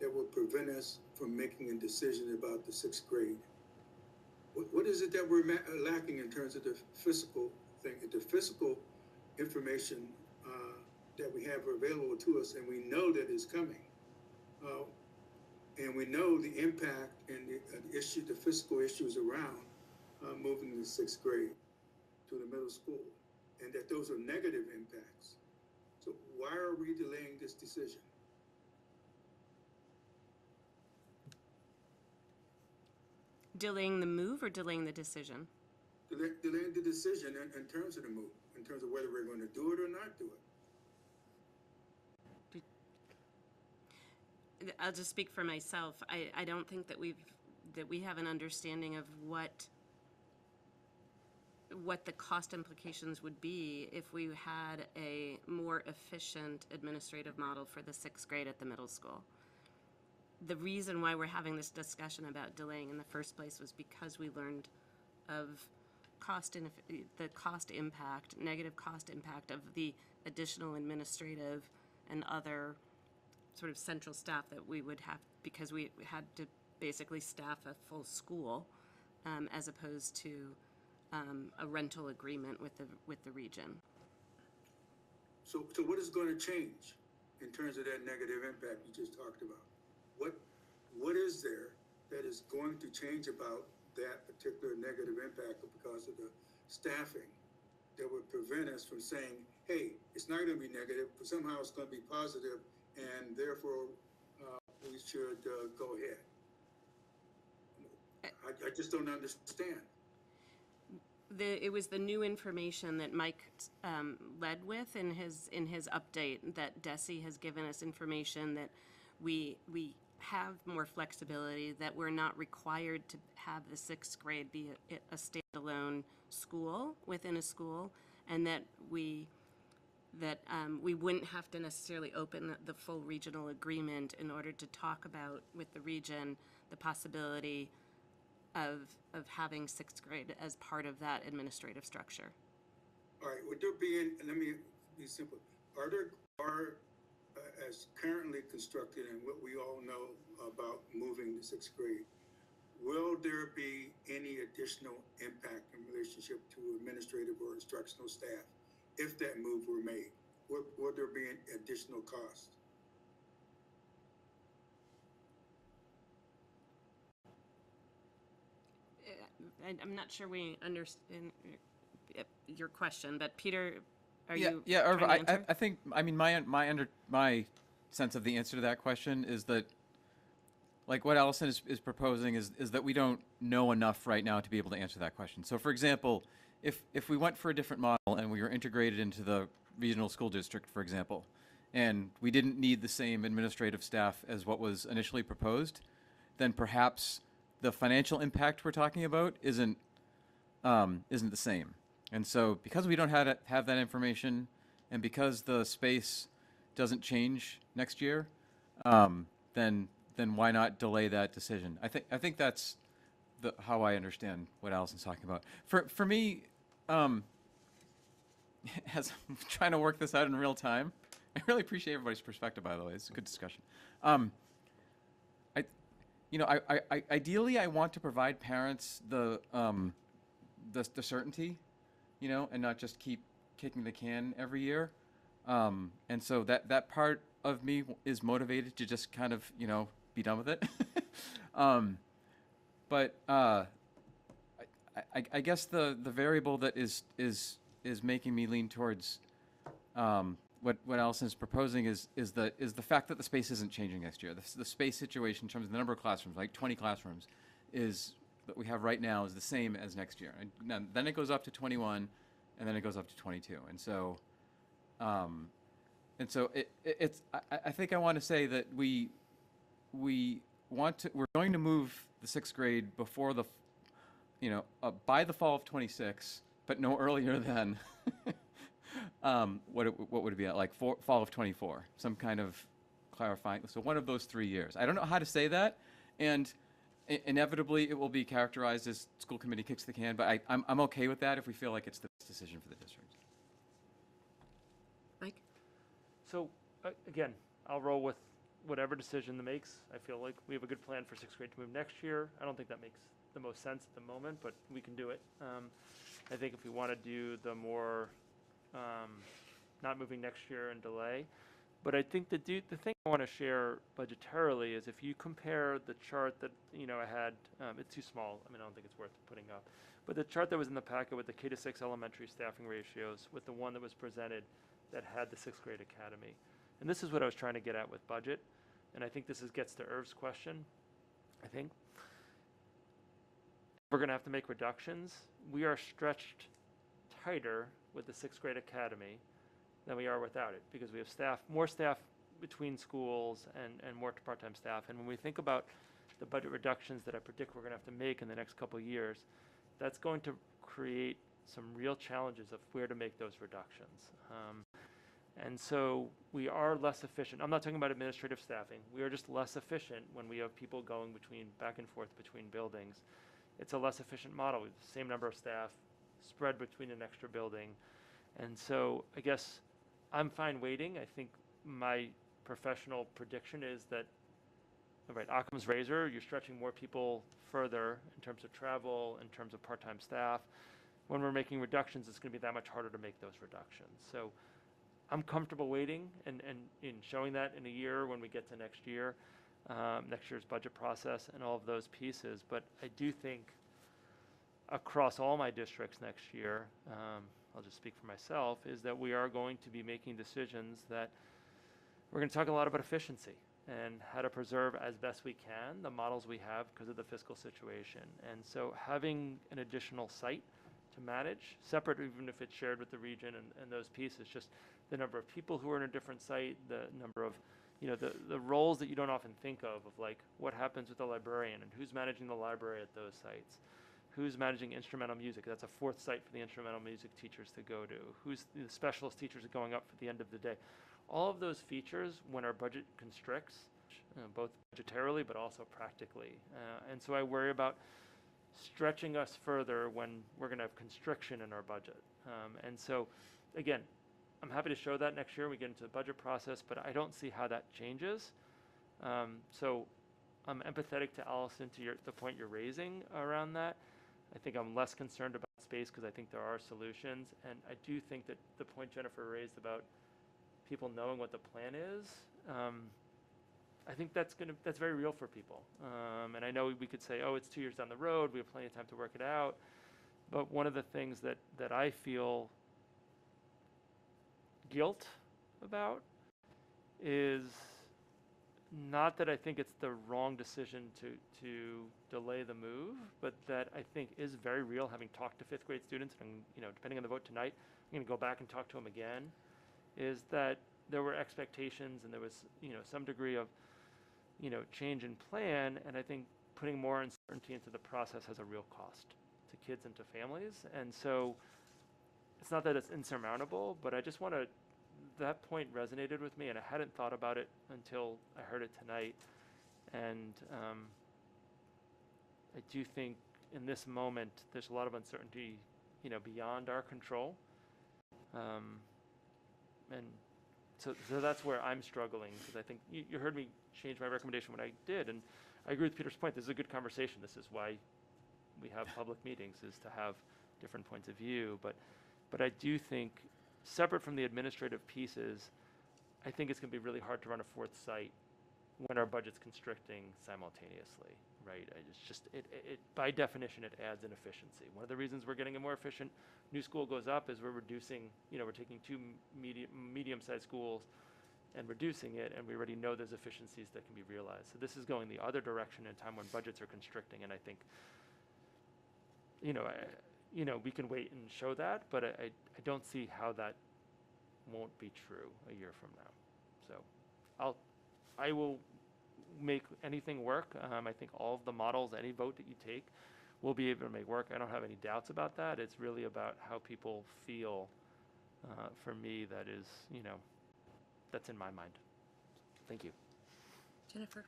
Speaker 6: that will prevent us from making a decision about the 6th grade? What is it that we're lacking in terms of the physical thing, the physical information that we have available to us, and we know that it's coming, and we know the impact and the physical issues around moving the 6th grade to the middle school, and that those are negative impacts. So why are we delaying this decision?
Speaker 1: Delaying the move or delaying the decision?
Speaker 6: Delaying the decision in terms of the move, in terms of whether we're going to do it or not do it.
Speaker 1: I'll just speak for myself. I don't think that we have an understanding of what the cost implications would be if we had a more efficient administrative model for the 6th grade at the middle school. The reason why we're having this discussion about delaying in the first place was because we learned of the cost impact, negative cost impact of the additional administrative and other sort of central staff that we would have, because we had to basically staff a full school, as opposed to a rental agreement with the region.
Speaker 6: So what is going to change in terms of that negative impact you just talked about? What is there that is going to change about that particular negative impact because of the staffing that would prevent us from saying, hey, it's not going to be negative, but somehow it's going to be positive, and therefore we should go ahead? I just don't understand.
Speaker 1: It was the new information that Mike led with in his update, that DESE has given us information that we have more flexibility, that we're not required to have the 6th grade be a standalone school within a school, and that we wouldn't have to necessarily open the full regional agreement in order to talk about with the region the possibility of having 6th grade as part of that administrative structure.
Speaker 6: All right, would there be, let me be simple, as currently constructed and what we all know about moving the 6th grade, will there be any additional impact in relationship to administrative or instructional staff if that move were made? Will there be an additional cost?
Speaker 1: I'm not sure we understand your question, but Peter, are
Speaker 5: Yeah,
Speaker 1: you
Speaker 5: yeah, Irv,
Speaker 1: trying to answer?
Speaker 5: I think, I mean, my sense of the answer to that question is that, like, what Allison is proposing is that we don't know enough right now to be able to answer that question. So, for example, if we went for a different model and we were integrated into the regional school district, for example, and we didn't need the same administrative staff as what was initially proposed, then perhaps the financial impact we're talking about isn't the same. And so, because we don't have that information, and because the space doesn't change next year, then why not delay that decision? I think that's how I understand what Allison's talking about. For me, as I'm trying to work this out in real time, I really appreciate everybody's perspective, by the way. It's a good discussion. I, ideally, I want to provide parents the certainty, and not just keep kicking the can every year. And so that part of me is motivated to just kind of, be done with it. But I guess the variable that is making me lean towards what Allison is proposing is the fact that the space isn't changing next year. The space situation in terms of the number of classrooms, like 20 classrooms, that we have right now is the same as next year. And then it goes up to 21, and then it goes up to 22. And so, I think I want to say that we're going to move the 6th grade before by the fall of 26, but no earlier than what would it be at, like fall of 24, some kind of clarifying. So one of those 3 years. I don't know how to say that, and inevitably it will be characterized as school committee kicks the can, but I'm okay with that if we feel like it's the best decision for the district.
Speaker 1: Mike?
Speaker 3: So again, I'll roll with whatever decision that makes. I feel like we have a good plan for 6th grade to move next year. I don't think that makes the most sense at the moment, but we can do it. I think if we want to do the more not moving next year and delay, but I think the thing I want to share budgetarily is if you compare the chart that I had, it's too small. I mean, I don't think it's worth putting up, but the chart that was in the packet with the K to 6 elementary staffing ratios with the one that was presented that had the 6th grade academy, and this is what I was trying to get at with budget, and I think this gets to Irv's question. I think we're going to have to make reductions. We are stretched tighter with the 6th grade academy than we are without it, because we have more staff between schools and more part-time staff. And when we think about the budget reductions that I predict we're going to have to make in the next couple of years, that's going to create some real challenges of where to make those reductions. And so we are less efficient. I'm not talking about administrative staffing. We are just less efficient when we have people going back and forth between buildings. It's a less efficient model with the same number of staff spread between an extra building. And so I guess I'm fine waiting. I think my professional prediction is that, right, Occam's razor, you're stretching more people further in terms of travel, in terms of part-time staff. When we're making reductions, it's going to be that much harder to make those reductions. So I'm comfortable waiting and in showing that in a year when we get to next year, next year's budget process and all of those pieces. But I do think across all my districts next year, I'll just speak for myself, is that we are going to be making decisions that we're going to talk a lot about efficiency and how to preserve as best we can the models we have because of the fiscal situation. And so having an additional site to manage, separate even if it's shared with the region and those pieces, just the number of people who are in a different site, the number of, the roles that you don't often think of like what happens with the librarian and who's managing the library at those sites. Who's managing instrumental music? That's a 4th site for the instrumental music teachers to go to. Who's the specialist teachers are going up for the end of the day? All of those features, when our budget constricts, both budgetarily but also practically. And so I worry about stretching us further when we're going to have constriction in our budget. And so, again, I'm happy to show that next year when we get into the budget process, but I don't see how that changes. So I'm empathetic to Allison, to the point you're raising around that. I think I'm less concerned about space because I think there are solutions. And I do think that the point Jennifer raised about people knowing what the plan is, I think that's very real for people. And I know we could say, oh, it's 2 years down the road, we have plenty of time to work it out. But one of the things that I feel guilt about is not that I think it's the wrong decision to delay the move, but that I think is very real, having talked to 5th grade students, and depending on the vote tonight, I'm going to go back and talk to them again, is that there were expectations and there was some degree of change in plan, and I think putting more uncertainty into the process has a real cost to kids and to families. And so it's not that it's insurmountable, but I just want to, that point resonated with me, and I hadn't thought about it until I heard it tonight. And I do think in this moment there's a lot of uncertainty, beyond our control. And So that's where I'm struggling, because I think you heard me change my recommendation when I did, and I agree with Peter's point. This is a good conversation. This is why we have public meetings, is to have different points of view. But I do think, separate from the administrative pieces, I think it's going to be really hard to run a fourth site when our budget's constricting simultaneously, right? It's just, it by definition, it adds inefficiency. One of the reasons we're getting a more efficient new school goes up is we're reducing, we're taking two medium-sized schools and reducing it, and we already know there's efficiencies that can be realized. So this is going the other direction in a time when budgets are constricting, and I think, we can wait and show that, but I don't see how that won't be true a year from now. So I will make anything work. I think all of the models, any vote that you take, will be able to make work. I don't have any doubts about that. It's really about how people feel. For me, that is, that's in my mind. Thank you.
Speaker 1: Jennifer?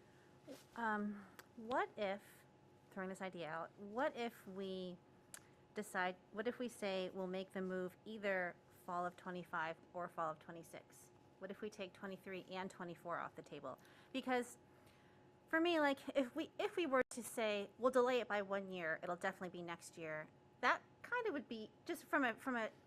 Speaker 4: What if, throwing this idea out, what if we say we'll make the move either fall of 25 or fall of 26? What if we take 23 and 24 off the table? Because for me, like, if we were to say we'll delay it by 1 year, it'll definitely be next year. That kind of would be, just from a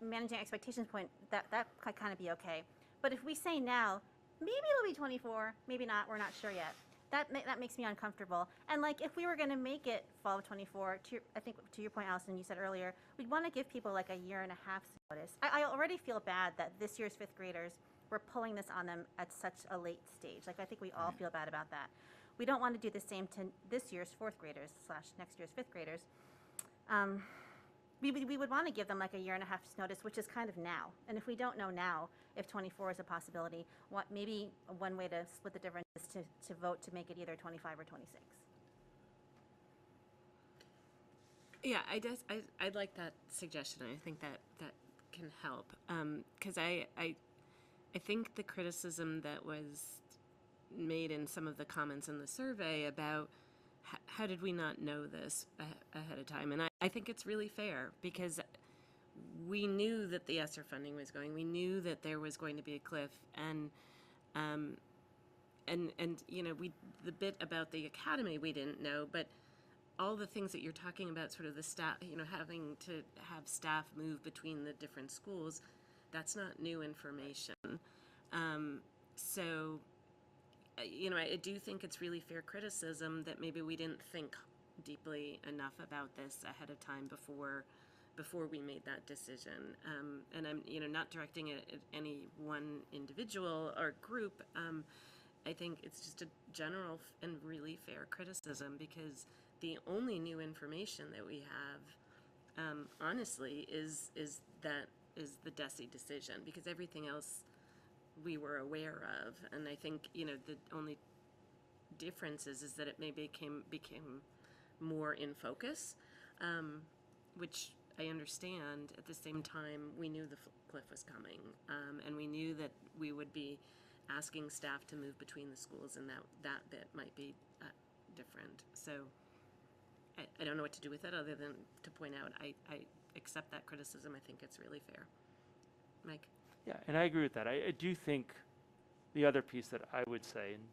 Speaker 4: managing expectations point, that could kind of be okay. But if we say now, maybe it'll be 24, maybe not, we're not sure yet. That makes me uncomfortable. And like, if we were going to make it fall of 24, I think to your point, Allison, you said earlier, we'd want to give people like a year and a half's notice. I already feel bad that this year's fifth graders, we're pulling this on them at such a late stage. Like, I think we all feel bad about that. We don't want to do the same to this year's fourth graders / next year's fifth graders. We would want to give them like a year and a half's notice, which is kind of now. And if we don't know now if 24 is a possibility, maybe one way to split the difference is to vote to make it either 25 or 26.
Speaker 1: Yeah, I'd like that suggestion. I think that can help, because I think the criticism that was made in some of the comments in the survey about how did we not know this ahead of time, and I think it's really fair, because we knew that the ESSER funding was going. We knew that there was going to be a cliff, and the bit about the academy we didn't know, but all the things that you're talking about, sort of the staff, having to have staff move between the different schools, that's not new information. So, I do think it's really fair criticism that maybe we didn't think deeply enough about this ahead of time before we made that decision. And I'm, not directing it at any one individual or group. I think it's just a general and really fair criticism, because the only new information that we have, honestly, is the DESE decision, because everything else we were aware of. And I think, the only difference is that it maybe became more in focus, which I understand. At the same time, we knew the cliff was coming, and we knew that we would be asking staff to move between the schools, and that bit might be different. So I don't know what to do with it other than to point out I accept that criticism. I think it's really fair. Mike?
Speaker 3: Yeah, and I agree with that. I do think the other piece that I would say, and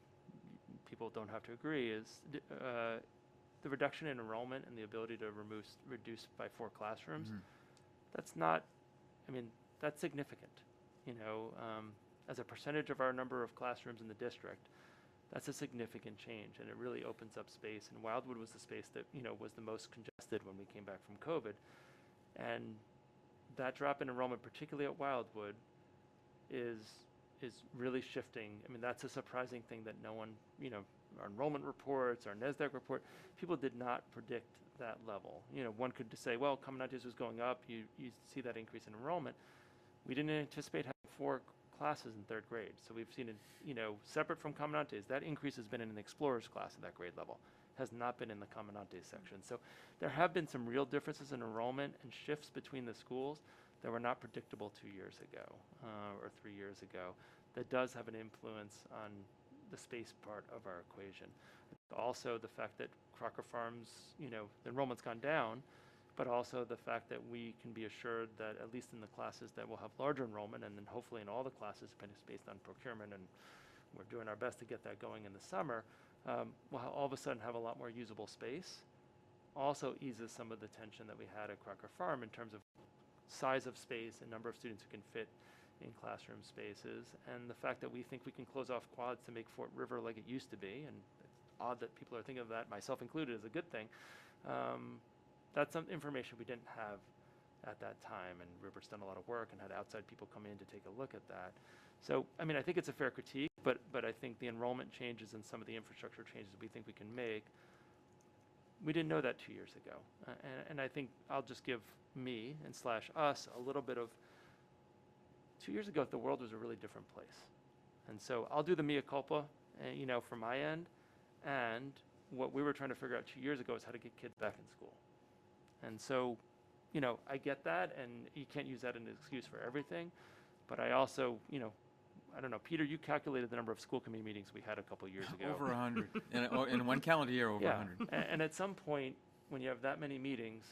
Speaker 3: people don't have to agree, is the reduction in enrollment and the ability to reduce by 4 classrooms.
Speaker 5: Mm-hmm.
Speaker 3: That's not, that's significant. As a percentage of our number of classrooms in the district, that's a significant change, and it really opens up space. And Wildwood was the space that, was the most congested when we came back from COVID. And that drop in enrollment, particularly at Wildwood, is really shifting. That's a surprising thing that no one, our enrollment reports, our NESDEC report, people did not predict that level. One could say, well, Comandantes was going up, you see that increase in enrollment. We didn't anticipate having 4 classes in 3rd grade. So we've seen it, separate from Comandantes, that increase has been in an Explorers class at that grade level, has not been in the Comandantes section. So there have been some real differences in enrollment and shifts between the schools that were not predictable 2 years ago or 3 years ago. That does have an influence on the space part of our equation. Also, the fact that Crocker Farms, the enrollment's gone down, but also the fact that we can be assured that at least in the classes that will have larger enrollment, and then hopefully in all the classes, depending based on procurement, and we're doing our best to get that going in the summer, we'll all of a sudden have a lot more usable space. Also eases some of the tension that we had at Crocker Farm in terms of size of space and number of students who can fit in classroom spaces, and the fact that we think we can close off quads to make Fort River like it used to be, and it's odd that people are thinking of that, myself included, as a good thing. That's some information we didn't have at that time, and River's done a lot of work and had outside people come in to take a look at that. So, I mean, I think it's a fair critique, but I think the enrollment changes and some of the infrastructure changes we think we can make, we didn't know that 2 years ago. And I think I'll just give me and slash us a little bit of, 2 years ago, the world was a really different place. And so I'll do the mea culpa, you know, from my end. And what we were trying to figure out 2 years ago is how to get kids back in school. And so, you know, I get that, and you can't use that as an excuse for everything. But I also, you know, I don't know, Peter, you calculated the number of school committee meetings we had a couple years ago.
Speaker 5: Over 100. In one calendar year, over 100.
Speaker 3: And at some point, when you have that many meetings,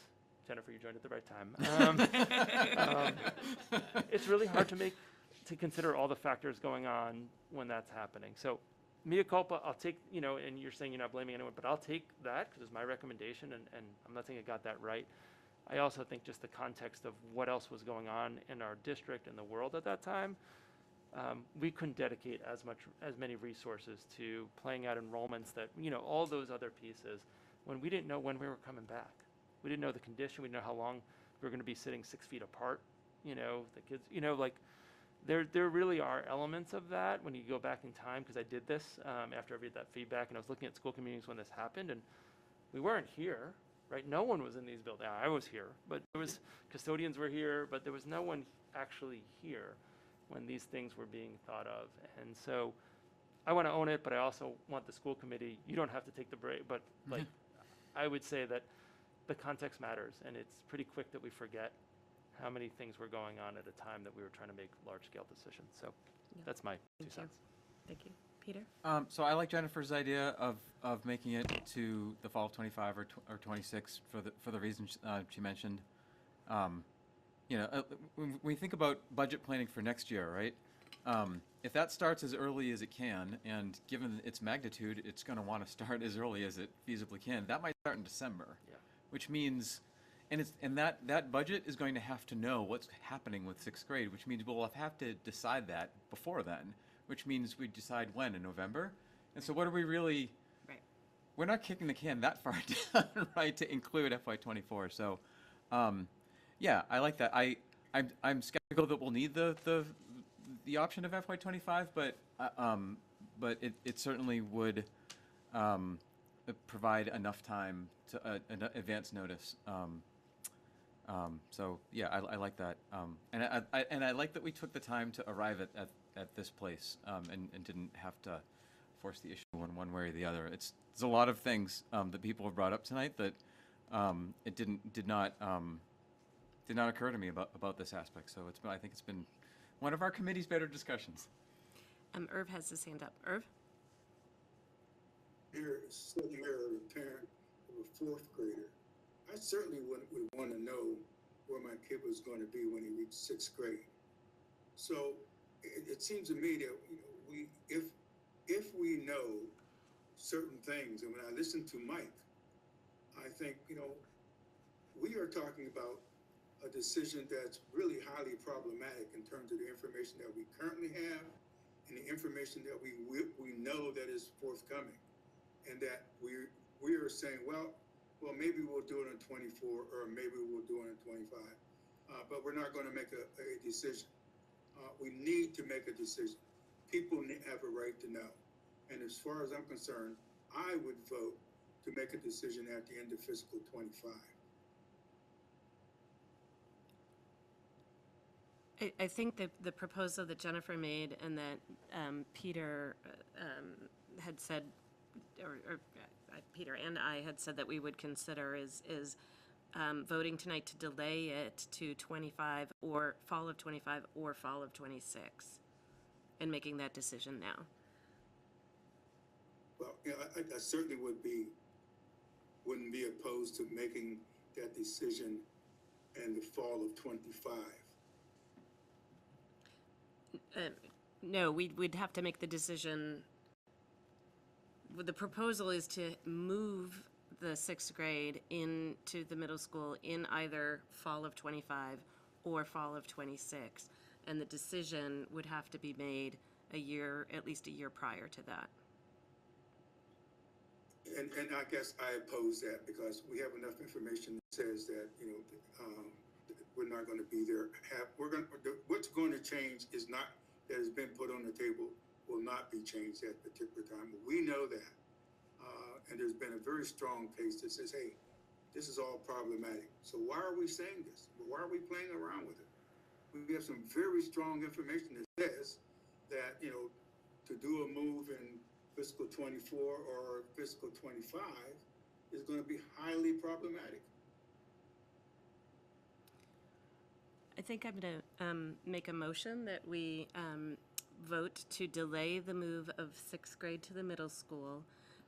Speaker 3: Jennifer, you joined at the right time. It's really hard to consider all the factors going on when that's happening. So, mea culpa, I'll take, you know, and you're saying you're not blaming anyone, but I'll take that because it's my recommendation, and I'm not saying I got that right. I also think just the context of what else was going on in our district and the world at that time, we couldn't dedicate as many resources to playing out enrollments that, you know, all those other pieces when we didn't know when we were coming back. We didn't know the condition. We didn't know how long we were going to be sitting 6 feet apart. You know, the kids, you know, like there really are elements of that when you go back in time, because I did this after I read that feedback, and I was looking at school communities when this happened, and we weren't here, right? No one was in these buildings. I was here, but there was custodians were here, but there was no one actually here when these things were being thought of. And so I want to own it, but I also want the school committee, you don't have to take the break, but like I would say that the context matters, and it's pretty quick that we forget how many things were going on at a time that we were trying to make large-scale decisions. So that's my 2 cents.
Speaker 1: Thank you. Peter?
Speaker 5: So I like Jennifer's idea of making it to the fall of 25 or 26 for the reasons she mentioned. You know, when we think about budget planning for next year, right? If that starts as early as it can, and given its magnitude, it's going to want to start as early as it feasibly can. That might start in December, which means, and that budget is going to have to know what's happening with 6th grade, which means we'll have to decide that before then, which means we decide when in November. And so what are we really?
Speaker 1: Right.
Speaker 5: We're not kicking the can that far down, right, to include FY24. So, yeah, I like that. I'm skeptical that we'll need the option of FY25, but it certainly would provide enough time to advance notice. So yeah, I like that, and I like that we took the time to arrive at this place and didn't have to force the issue one way or the other. There's a lot of things that people have brought up tonight that it did not occur to me about this aspect. So I think it's been one of our committee's better discussions.
Speaker 1: Irv has his hand up. Irv?
Speaker 6: Sitting here, a parent of a 4th grader, I certainly would want to know where my kid was going to be when he reached 6th grade. So it seems to me that, you know, if we know certain things, and when I listen to Mike, I think, you know, we are talking about a decision that's really highly problematic in terms of the information that we currently have and the information that we know that is forthcoming, and that we are saying, well, maybe we'll do it in 24, or maybe we'll do it in 25, but we're not going to make a decision. We need to make a decision. People have a right to know, and as far as I'm concerned, I would vote to make a decision at the end of fiscal 25.
Speaker 1: I think that the proposal that Jennifer made and that Peter had said, or Peter and I had said that we would consider is voting tonight to delay it to 25 or fall of 25 or fall of 26 and making that decision now.
Speaker 6: Well, you know, I certainly wouldn't be opposed to making that decision in the fall of 25?
Speaker 1: No, we'd have to make the decision. The proposal is to move the sixth grade into the middle school in either fall of 25 or fall of 26. And the decision would have to be made at least a year prior to that.
Speaker 6: And I guess I oppose that because we have enough information that says that, we're not going to be there. What's going to change is not, that has been put on the table, will not be changed at a particular time. We know that. And there's been a very strong case that says, hey, this is all problematic. So why are we saying this? Why are we playing around with it? We have some very strong information that says that, to do a move in fiscal 24 or fiscal 25 is going to be highly problematic.
Speaker 1: I think I'm going to make a motion that we vote to delay the move of sixth grade to the middle school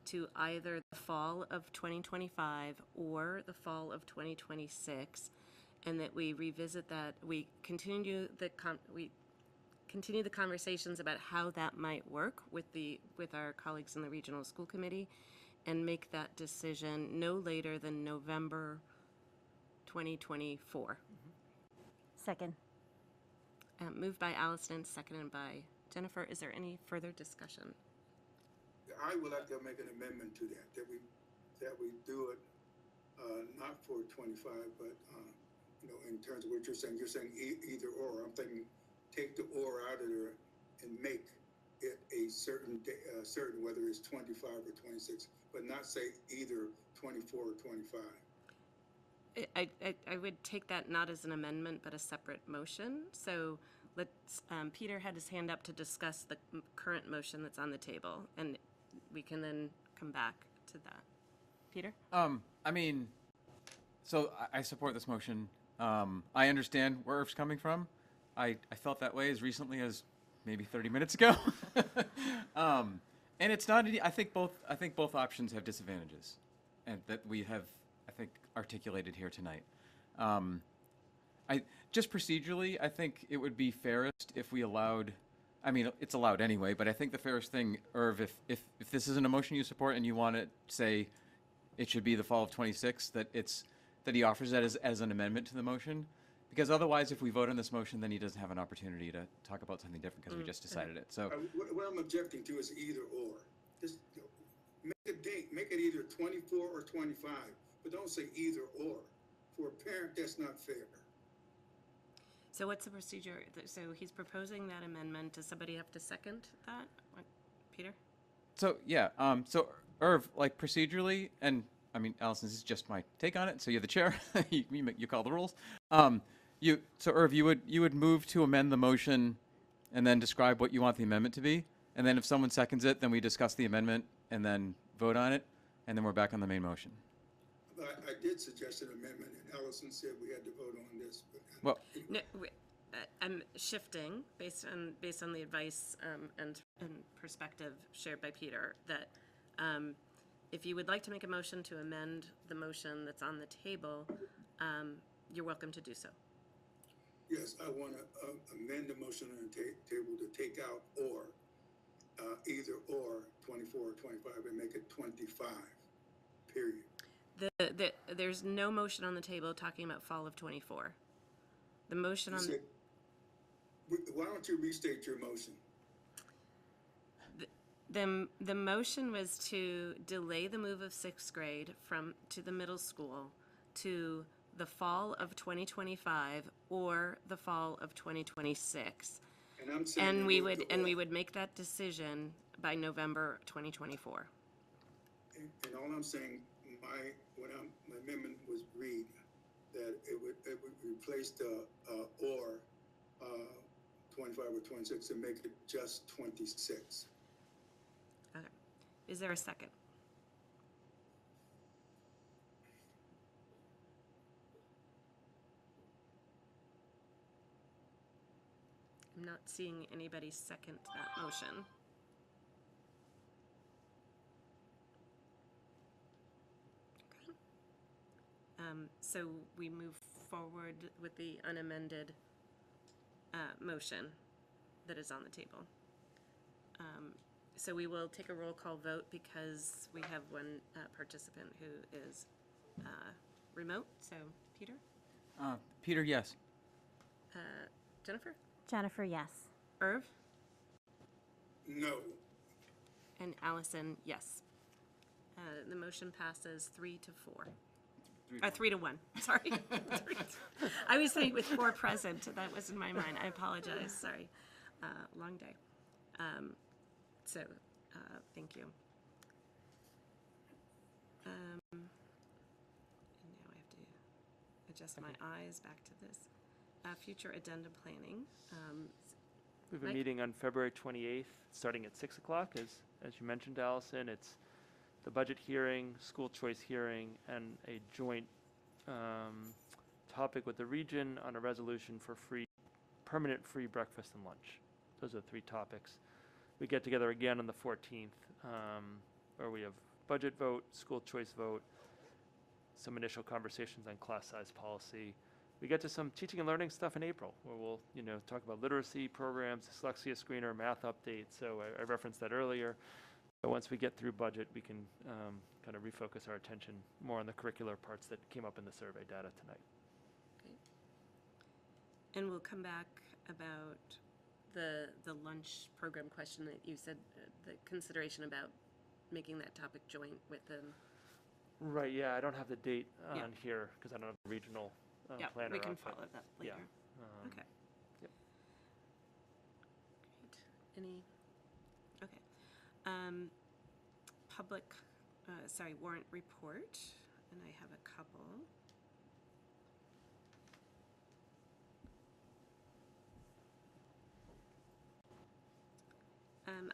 Speaker 1: to either the fall of 2025 or the fall of 2026, and that we revisit that. We continue the conversations about how that might work with our colleagues in the regional school committee, and make that decision no later than November 2024.
Speaker 4: Second.
Speaker 1: Moved by Allison, seconded by Jennifer. Is there any further discussion?
Speaker 6: I would like to make an amendment to that we do it not for 25, but in terms of what you're saying either or. I'm thinking take the or out of there and make it a certain whether it's 25 or 26, but not say either 24 or 25.
Speaker 1: I would take that not as an amendment, but a separate motion. So let's, Peter had his hand up to discuss the current motion that's on the table, and we can then come back to that. Peter?
Speaker 5: So I support this motion. I understand where Irv's coming from. I felt that way as recently as maybe 30 minutes ago. And it's not, I think both options have disadvantages, and that we have, I think, articulated here tonight. Just procedurally, I think it would be fairest if we allowed, it's allowed anyway, but I think the fairest thing, Irv, if this isn't a motion you support and you want to say it should be the fall of 26, that he offers that as an amendment to the motion. Because otherwise, if we vote on this motion, then he doesn't have an opportunity to talk about something different because we just decided it. So
Speaker 6: what I'm objecting to is either or. Just make a date, make it either 24 or 25, but don't say either or. For a parent, that's not fair.
Speaker 1: So what's the procedure? So he's proposing that amendment. Does somebody have to second that? Peter?
Speaker 5: So yeah, so Irv, like procedurally, and Allison, this is just my take on it. So you're the chair, you call the rules. So Irv, you would move to amend the motion, and then describe what you want the amendment to be, and then if someone seconds it, then we discuss the amendment and then vote on it, and then we're back on the main motion.
Speaker 6: I did suggest an amendment, and Allison said we had to vote on this.
Speaker 5: Well,
Speaker 1: No, I'm shifting based on the advice and perspective shared by Peter that if you would like to make a motion to amend the motion that's on the table, you're welcome to do so.
Speaker 6: Yes, I want to amend the motion on the table to take out or, either or 24 or 25 and make it 25, period.
Speaker 1: There's no motion on the table talking about fall of 24. The motion on
Speaker 6: why don't you restate your motion?
Speaker 1: the motion was to delay the move of sixth grade to the middle school to the fall of 2025 or the fall of 2026.
Speaker 6: And I'm saying
Speaker 1: And we would make that decision by November 2024.
Speaker 6: And all I'm saying, my amendment was read that it would replace the or 25 or 26 and make it just 26.
Speaker 1: Okay. Is there a second? I'm not seeing anybody second that motion. Okay. So we move forward with the unamended motion that is on the table. So we will take a roll call vote because we have one participant who is remote. So Peter,
Speaker 5: Peter, yes.
Speaker 1: Jennifer,
Speaker 4: Jennifer, yes.
Speaker 1: Irv,
Speaker 6: No.
Speaker 1: and Allison, yes. The motion passes 3-4. 3-1. Sorry. I was saying with 4 present. That was in my mind. I apologize. Sorry. Long day. So, thank you. And now I have to adjust my eyes back to this. Future addendum planning.
Speaker 3: We have a
Speaker 1: Mike?
Speaker 3: meeting on February 28th, starting at 6 o'clock, as you mentioned, Allison. It's the budget hearing, school choice hearing, and a joint topic with the region on a resolution for permanent free breakfast and lunch. Those are the 3 topics. We get together again on the 14th, where we have budget vote, school choice vote, some initial conversations on class size policy. We get to some teaching and learning stuff in April, where we'll, talk about literacy programs, dyslexia screener, math updates. So I referenced that earlier. But once we get through budget, we can kind of refocus our attention more on the curricular parts that came up in the survey data tonight.
Speaker 1: Okay. And we'll come back about the lunch program question that you said, the consideration about making that topic joint with them.
Speaker 3: Right, yeah, I don't have the date
Speaker 1: Yeah.
Speaker 3: on here because I don't have the regional
Speaker 1: Yeah,
Speaker 3: planner
Speaker 1: we can
Speaker 3: up, but
Speaker 1: follow that later.
Speaker 3: yeah.
Speaker 1: Okay.
Speaker 3: Yep.
Speaker 1: Great. Okay. Warrant report, and I have a couple.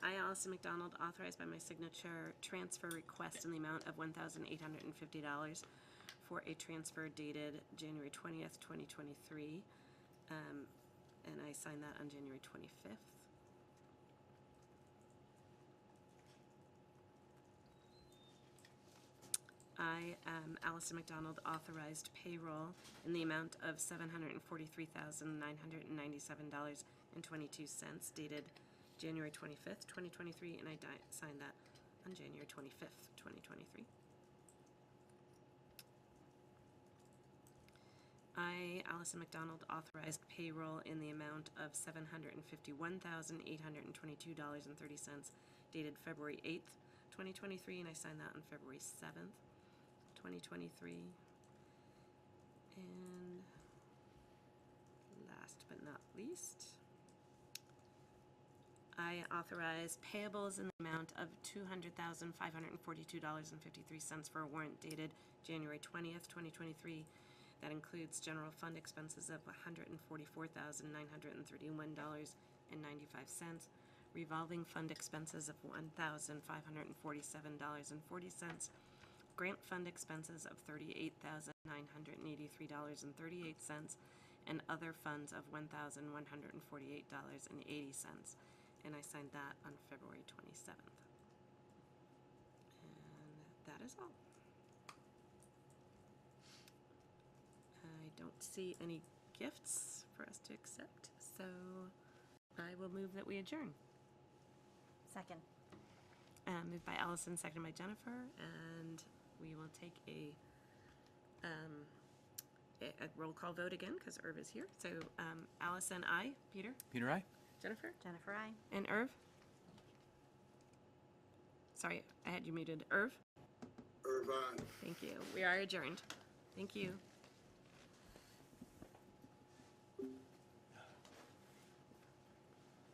Speaker 1: I, Allison McDonald, authorized by my signature transfer request in the amount of $1,850 for a transfer dated January 20th, 2023. And I signed that on January 25th. I, Allison McDonald, authorized payroll in the amount of $743,997.22 dated January 25th, 2023, and I signed that on January 25th, 2023. I, Allison McDonald, authorized payroll in the amount of $751,822.30 dated February 8th, 2023, and I signed that on February 7th, 2023. And last but not least, I authorized payables in the amount of $200,542.53 for a warrant dated January 20th, 2023. That includes general fund expenses of $144,931.95, revolving fund expenses of $1,547.40, grant fund expenses of $38,983.38, and other funds of $1,148.80. And I signed that on February 27th. And that is all. I don't see any gifts for us to accept, so I will move that we adjourn.
Speaker 4: Second.
Speaker 1: Moved by Allison, seconded by Jennifer, and we will take a roll call vote again because Irv is here. So Allison, aye. Peter?
Speaker 5: Peter, I.
Speaker 1: Jennifer?
Speaker 4: Jennifer, I.
Speaker 1: And Irv? Sorry, I had you muted. Irv?
Speaker 6: Irvine.
Speaker 1: Thank you. We are adjourned. Thank you.